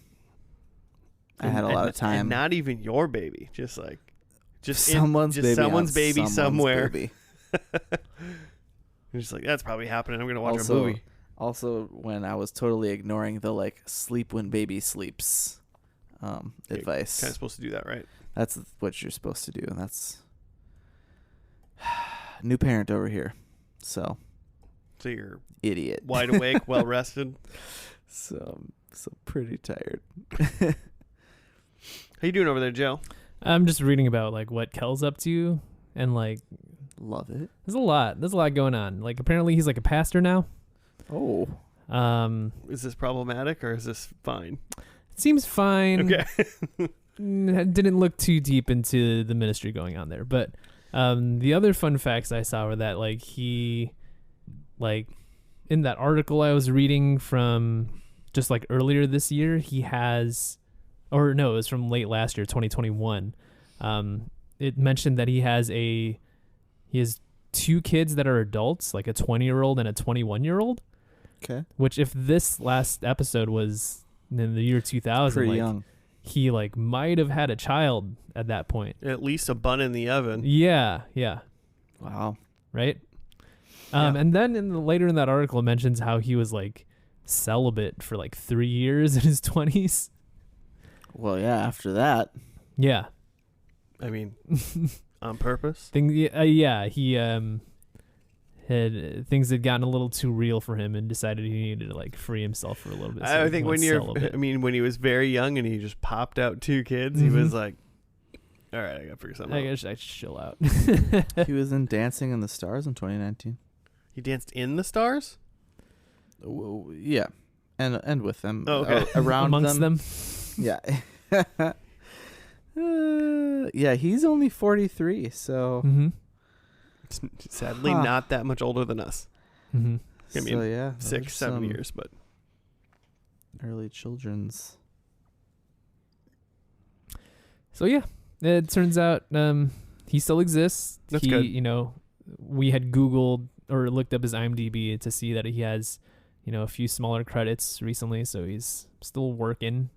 I had a lot of time. And not even your baby, just someone's baby somewhere. Baby. You're just like, that's probably happening. I'm gonna watch a Also, movie. Also, when I was totally ignoring the like sleep when baby sleeps advice. Kind of supposed to do that, right? That's what you're supposed to do, and that's new parent over here. So you're idiot, wide awake, well rested. So pretty tired. How you doing over there, Joe? I'm just reading about like what Kel's up to, and like love it. There's a lot going on. Like apparently he's like a pastor now. Oh. Is this problematic or is this fine? It seems fine. Okay. Didn't look too deep into the ministry going on there, but the other fun facts I saw were that like he, like in that article I was reading from just like earlier this year, he has, or no, it was from late last year, 2021. It mentioned that he has 2 kids that are adults, like a 20-year-old and a 21-year-old. Okay. Which, if this last episode was in the year 2000, pretty like, young. He like might have had a child at that point. At least a bun in the oven. Yeah. Wow. Right. Yeah. And then later in that article, it mentions how he was like celibate for like 3 years in his 20s. Well, yeah. After that. Yeah. I mean, on purpose. He had things had gotten a little too real for him and decided he needed to like free himself for a little bit. I think when he was very young and he just popped out 2 kids, he was like, all right, I gotta figure something out. I should chill out. He was in Dancing in the Stars in 2019. He danced in the stars? Yeah. And with them. Oh, okay. Around amongst them. Yeah. Yeah, he's only 43, so. Mm-hmm. Sadly, not that much older than us. Mm-hmm. I mean, so, yeah, 6, 7 years, but early children's. So yeah, it turns out he still exists. That's good. You know, we had Googled or looked up his IMDb to see that he has, you know, a few smaller credits recently, so he's still working.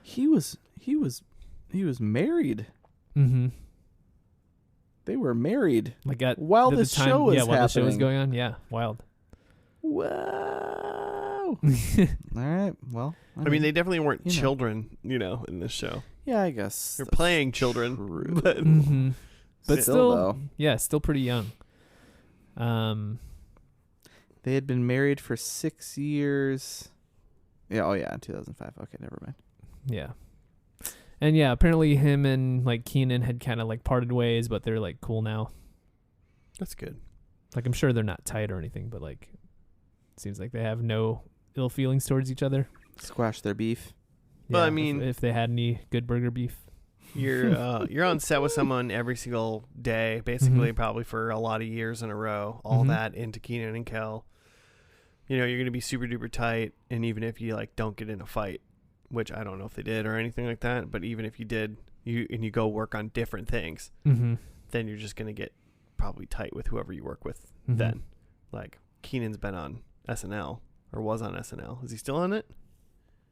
He was married. Mm-hmm. They were married. Like at while the show was while the show was happening. going on. Yeah, wild. Wow. All right. Well, I mean, they definitely weren't you know. children, in this show. Yeah, I guess They're that's playing children, true. but Mm-hmm. But still, though, yeah, still pretty young. they had been married for 6 years. Yeah. Oh, yeah. In 2005. Okay, never mind. Yeah. And yeah, apparently him and like Keenan had kind of like parted ways, but they're like cool now. that's good. Like I'm sure they're not tight or anything, but like it seems like they have no ill feelings towards each other. Squash their beef. Well, Yeah, I mean- if they had any good burger beef. You're on set with someone every single day, basically, probably for a lot of years in a row. All Mhm. that into Keenan and Kel. you're going to be super duper tight, and even if you like don't get in a fight, which I don't know if they did or anything like that, but even if you did, you go work on different things, then you're just going to get probably tight with whoever you work with then. Like Keenan's been on SNL or was on SNL. Is he still on it?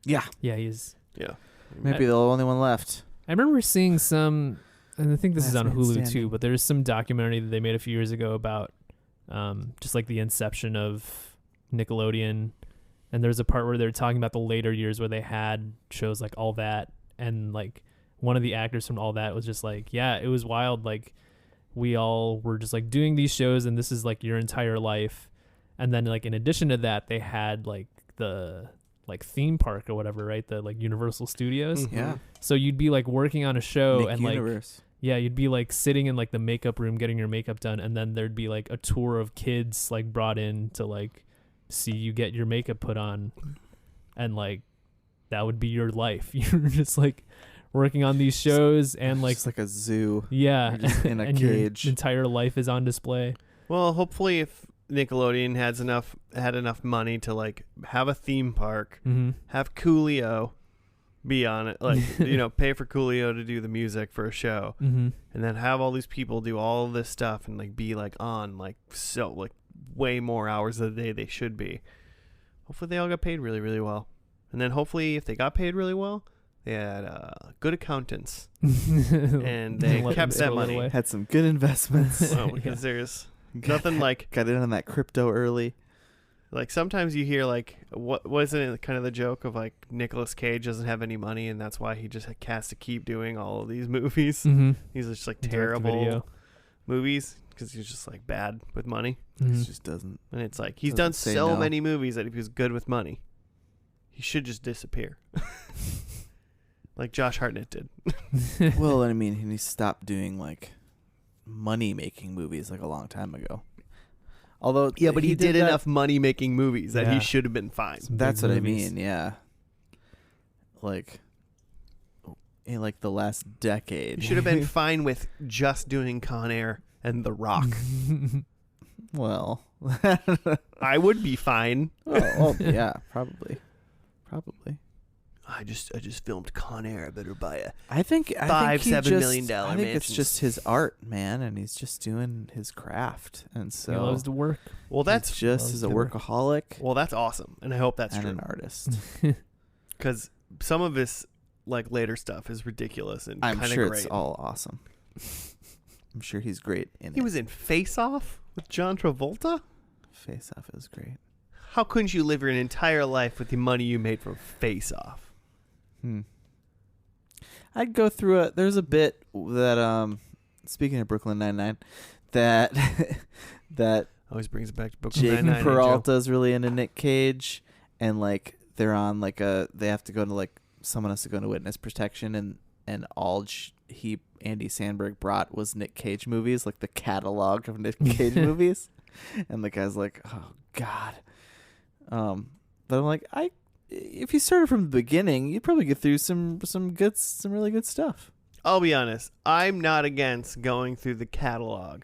Yeah. Yeah, he's. Yeah. Maybe the only one left. I remember seeing some, and I think this is Last on Man Hulu Standing. too, but there's some documentary that they made a few years ago about just like the inception of Nickelodeon. And there's a part where they're talking about the later years where they had shows like All That, and like one of the actors from All That was just like, yeah, it was wild. Like we all were just like doing these shows, and this is like your entire life. And then like in addition to that, they had like the like theme park or whatever, right? The like Universal Studios. Yeah. So you'd be like working on a show Nick and Universe. like, yeah, you'd be like sitting in like the makeup room getting your makeup done, and then there'd be like a tour of kids like brought in to like see you get your makeup put on, and like that would be your life. You're just like working on these shows and like it's like a zoo. Yeah, You're just in a and cage. your entire life is on display. Well, hopefully if Nickelodeon had enough money to like have a theme park, have Coolio be on it, like pay for Coolio to do the music for a show, and then have all these people do all this stuff and like be like on like so like way more hours of the day they should be. Hopefully they all got paid really, really well, and then hopefully if they got paid really well, they had good accountants and they kept that money. Had some good investments. Well, because there's nothing like got in on that crypto early. Like sometimes you hear like what wasn't it kind of the joke of like Nicolas Cage doesn't have any money and that's why he just has to keep doing all of these movies. These are just like terrible movies because he's just like bad with money. He just doesn't. And it's like he's Doesn't done say so no. many movies that if he was good with money, he should just disappear. Like Josh Hartnett did. Well, I mean, he stopped doing like money making movies like a long time ago. Although Yeah, but he did that- enough money making movies that he Yeah. should have been fine. That's big what movies. I mean. Yeah. Like in like the last decade. He should have been fine with just doing Con Air and The Rock. Well. I would be fine. oh yeah, probably. I just filmed Con Air. I better buy a I think $7 million I think it's mansions. just his art, man, and he's just doing his craft, and so He loves to work. Well, that's he's just loves as a to work. workaholic well, that's awesome, and I hope that's and true. an artist. Because some of his like later stuff is ridiculous and I'm kind of sure great. it's all awesome. I'm sure he's great in He it. was in Face Off with John Travolta. Face Off is great. How couldn't you live your entire life with the money you made from Face Off? I'd go through it. There's a bit that speaking of Brooklyn Nine-Nine, that that Always brings it back to Brooklyn Jake Nine-Nine. Peralta's really into Nick Cage, and like they're on like they have to go into like someone has to go into witness protection, and all Andy Samberg brought was Nick Cage movies, like the catalog of Nick Cage movies, and the guy's like, oh God, but I'm like, if you started from the beginning, you'd probably get through some really good stuff. I'll be honest. I'm not against going through the catalog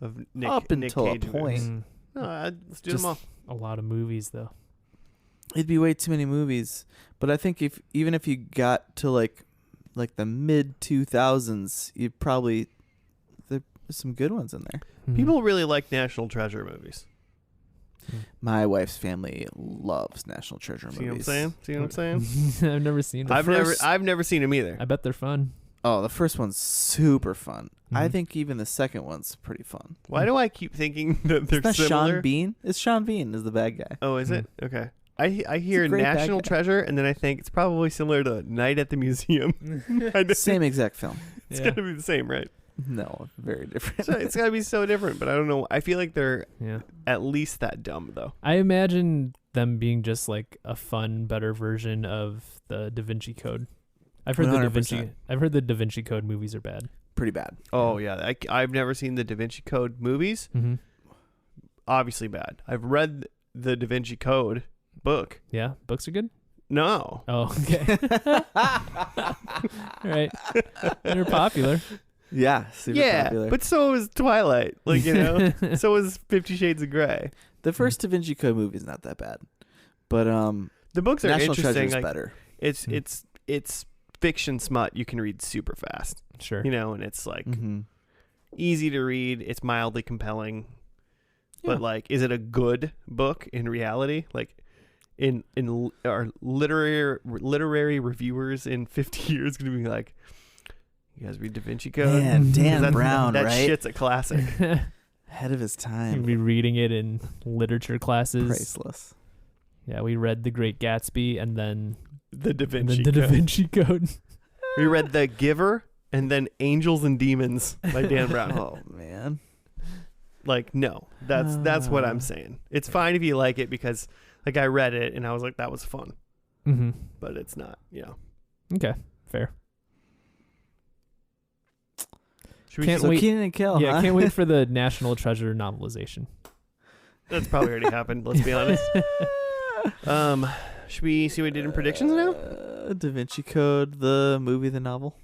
of Nick Up until Cage a point. movies. No, let's do Just them all. a lot of movies though. It'd be way too many movies. But I think even if you got to like the mid 2000s, you'd probably there's some good ones in there. People really like National Treasure movies. My wife's family loves National Treasure See movies. what I'm saying? I've never seen them. I've never seen them either. I bet they're fun. Oh, the first one's super fun. I Mhm. think even the second one's pretty fun. Why do I keep thinking that they're Isn't that similar? Sean Bean? It's Sean Bean is the bad guy. Oh, is it? Okay. I hear great bad National guy. Treasure, and then I think it's probably similar to Night at the Museum. Same exact film. It's Yeah. got to be the same, right? No, very different. So it's got to be so different, but I don't know. I feel like they're Yeah. at least that dumb, though. I imagine them being just like a fun, better version of the Da Vinci Code. I've heard 100%. the Da Vinci Code movies are bad. Pretty bad. Oh, yeah. I've never seen the Da Vinci Code movies. Mm-hmm. Obviously bad. I've read the Da Vinci Code book. Yeah, books are good. No. Oh, okay. All right, they're popular. Yeah, super Yeah, popular. but so was Twilight. Like, so was 50 Shades of Grey. The first Da Vinci Code movie is not that bad, but The books are National Treasure interesting. is Like, better. it's fiction smut you can read super fast. Sure. And it's like Mm-hmm. easy to read. It's mildly compelling. Yeah. But like, is it a good book in reality? Like, in our literary reviewers in 50 years going to be like, you guys read Da Vinci Code? Man, 'Cause Dan Brown, that right? shit's a classic. Ahead of his You'd time. be reading it in literature classes. Priceless. Yeah, we read The Great Gatsby and then The Da and Vinci then the Da Code. Vinci Code. We read The Giver and then Angels and Demons by Dan Brown. Oh man. Like, no, that's what I'm saying. It's fine if you like it because, like, I read it and I was like, that was fun, Mm-hmm. but it's not. Okay, fair. Should we Can't see- wait. Keenan and Kel. Yeah, huh? can't wait for the National Treasure novelization. That's probably already happened. Let's be honest. Should we see what we did in predictions now? Da Vinci Code, the movie, the novel,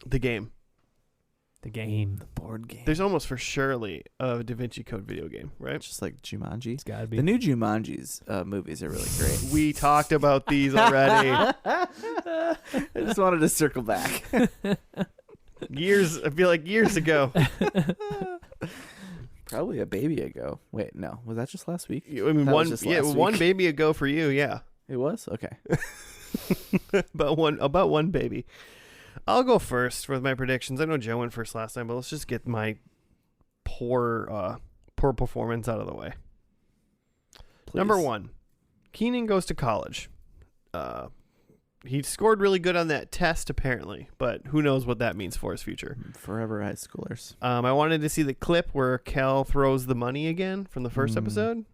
The game. The game. the board game. There's almost for surely a Da Vinci Code video game, right? Just like Jumanji. It's gotta be. The new Jumanji's movies are really great. We talked about these already. I just wanted to circle back. I feel like years ago. Probably a baby ago. Wait, no. Was that just last week? I mean, That was just last one week. baby ago for you, yeah. It was? Okay. about one baby. I'll go first with my predictions. I know Joe went first last time, but let's just get my poor performance out of the way. Please. Number 1, Keenan goes to college. He scored really good on that test, apparently, but who knows what that means for his future. Forever high schoolers. I wanted to see the clip where Kel throws the money again from the first Mm. episode.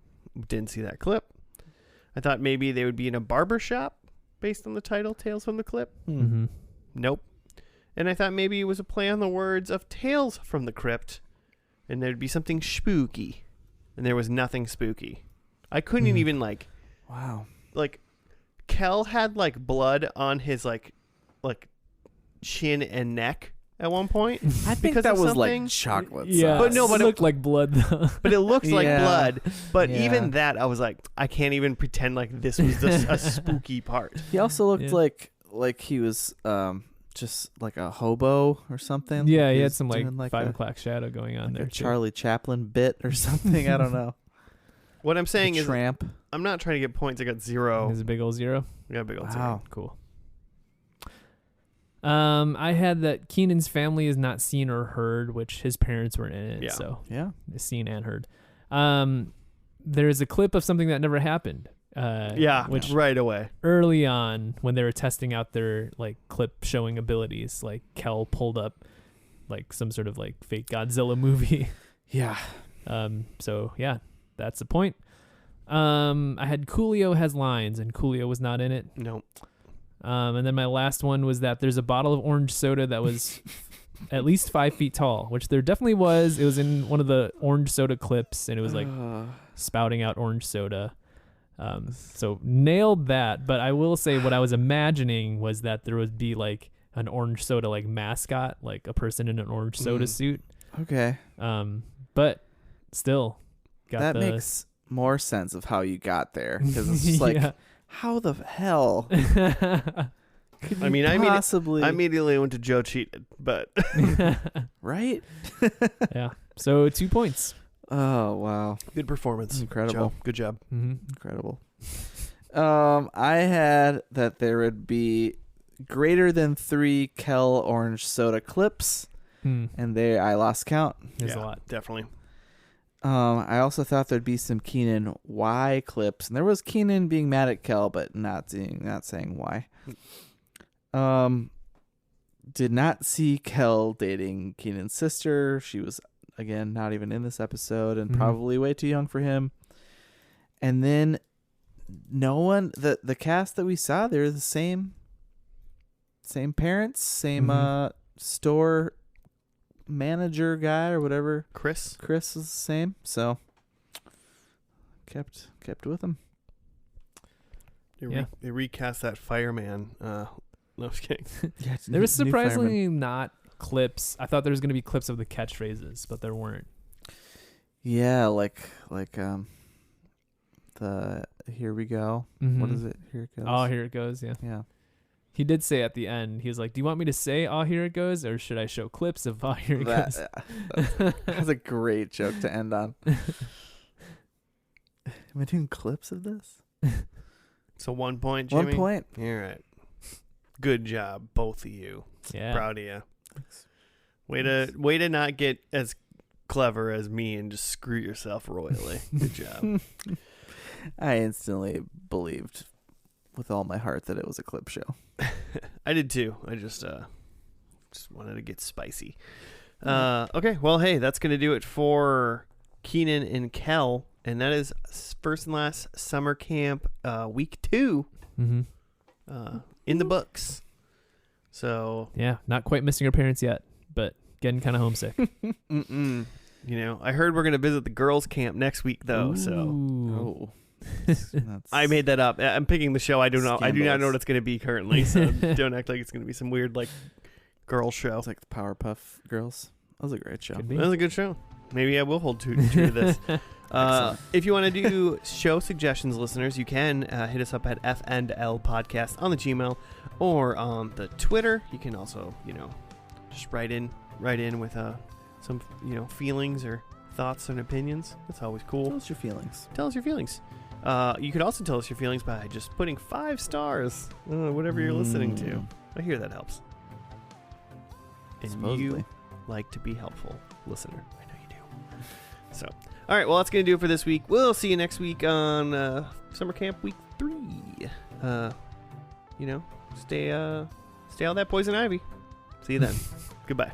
Didn't see that clip. I thought maybe they would be in a barber shop based on the title, Tales from the Clip. Mm-hmm. Nope. And I thought maybe it was a play on the words of Tales from the Crypt, and there'd be something spooky. And there was nothing spooky. I couldn't even Wow. Kel had like blood on his like chin and neck at one point. I think Because that of was something? like chocolate Yeah, sauce. But no, but it looked like blood though. But it looked like Yeah. blood. But Yeah. even that, I was like, I can't even pretend like this was a spooky part. He also looked Yeah. like he was just like a hobo or something. Yeah, he had was some like doing 5 a, o'clock shadow going on like there a too. Charlie Chaplin bit or something. I don't know. What I'm saying is, Tramp. I'm not trying to get points. I got 0. There's a big old 0. I got a big old Wow. Cool. I had that Keenan's family is not seen or heard, which his parents were in it, Yeah. so Yeah. seen and heard. There's a clip of something that never happened. 0. Yeah, which right away. early on when they were testing out their like clip showing abilities, like Kel pulled up like some sort of like fake Godzilla movie. Yeah. So yeah, that's the point. I had Coolio has lines, and Coolio was not in it. No. And then my last one was that there's a bottle of orange soda that was at least 5 feet tall, which there definitely was. It was in one of the orange soda clips, and it was like spouting out orange soda. So nailed that. But I will say what I was imagining was that there would be like an orange soda like mascot, like a person in an orange soda suit. Okay. But still, got That the makes more sense of how you got there, because it's just like, Yeah. how the hell could I mean, you possibly I immediately went to Joe cheated, but right? Yeah. So 2 points. Oh wow, good performance. Incredible. Joe, good job. Mm-hmm. incredible. I had that there would be greater than 3 Kel orange soda clips, and I lost count. There's Yeah, a lot. Definitely. I also thought there'd be some Keenan Y clips, and there was Keenan being mad at Kel, but not saying why. Did not see Kel dating Keenan's sister. She was again not even in this episode, and probably way too young for him. And then no one, the cast that we saw, they're the same parents, same store manager guy or whatever. Chris is the same, so kept with him. They recast that fireman. No, I was kidding. Yeah, There was surprisingly not clips. I thought there was going to be clips of the catchphrases, but there weren't. yeah, like the Here We Go. Mhm. What is it? Here It Goes. Oh, here it goes. Yeah. Yeah. He did say at the end, he was like, "Do you want me to say, oh, here it goes, or should I show clips of, oh, here it goes?" That's a great joke to end on. Am I doing clips of this? So 1 point, Jimmy. 1 point. All right. Good job, both of you. Yeah. Proud of you. Way to not get as clever as me and just screw yourself royally. Good job. I instantly believed with all my heart that it was a clip show. I did too. I just wanted to get spicy. Okay, well, hey, that's going to do it for Keenan and Kel, and that is First and Last Summer Camp week 2 Mm-hmm. in the books. So, Yeah, not quite missing our parents yet, but getting kind of homesick. you know, I heard we're going to visit the girls' camp next week, though, so Ooh. That's I made that up. I'm picking the show. I do not know Scandalous. what it's going to be currently, so don't act like it's going to be some weird, like, girl show. It's like the Powerpuff Girls. That was a great show. Could be. That was a good show. Maybe I will hold true to this. If you want to do show suggestions, listeners, you can hit us up at F&L Podcast on the Gmail or on the Twitter. You can also, just write in with some, feelings or thoughts and opinions. That's always cool. Tell us your feelings. Tell us your feelings. You could also tell us your feelings by just putting 5 stars, whatever you're listening to. I hear that helps. And Supposedly. you like to be helpful, listener. I know you do. So, all right, well, that's going to do it for this week. We'll see you next week on Summer Camp Week 3. Stay all that poison ivy. See you then. Goodbye.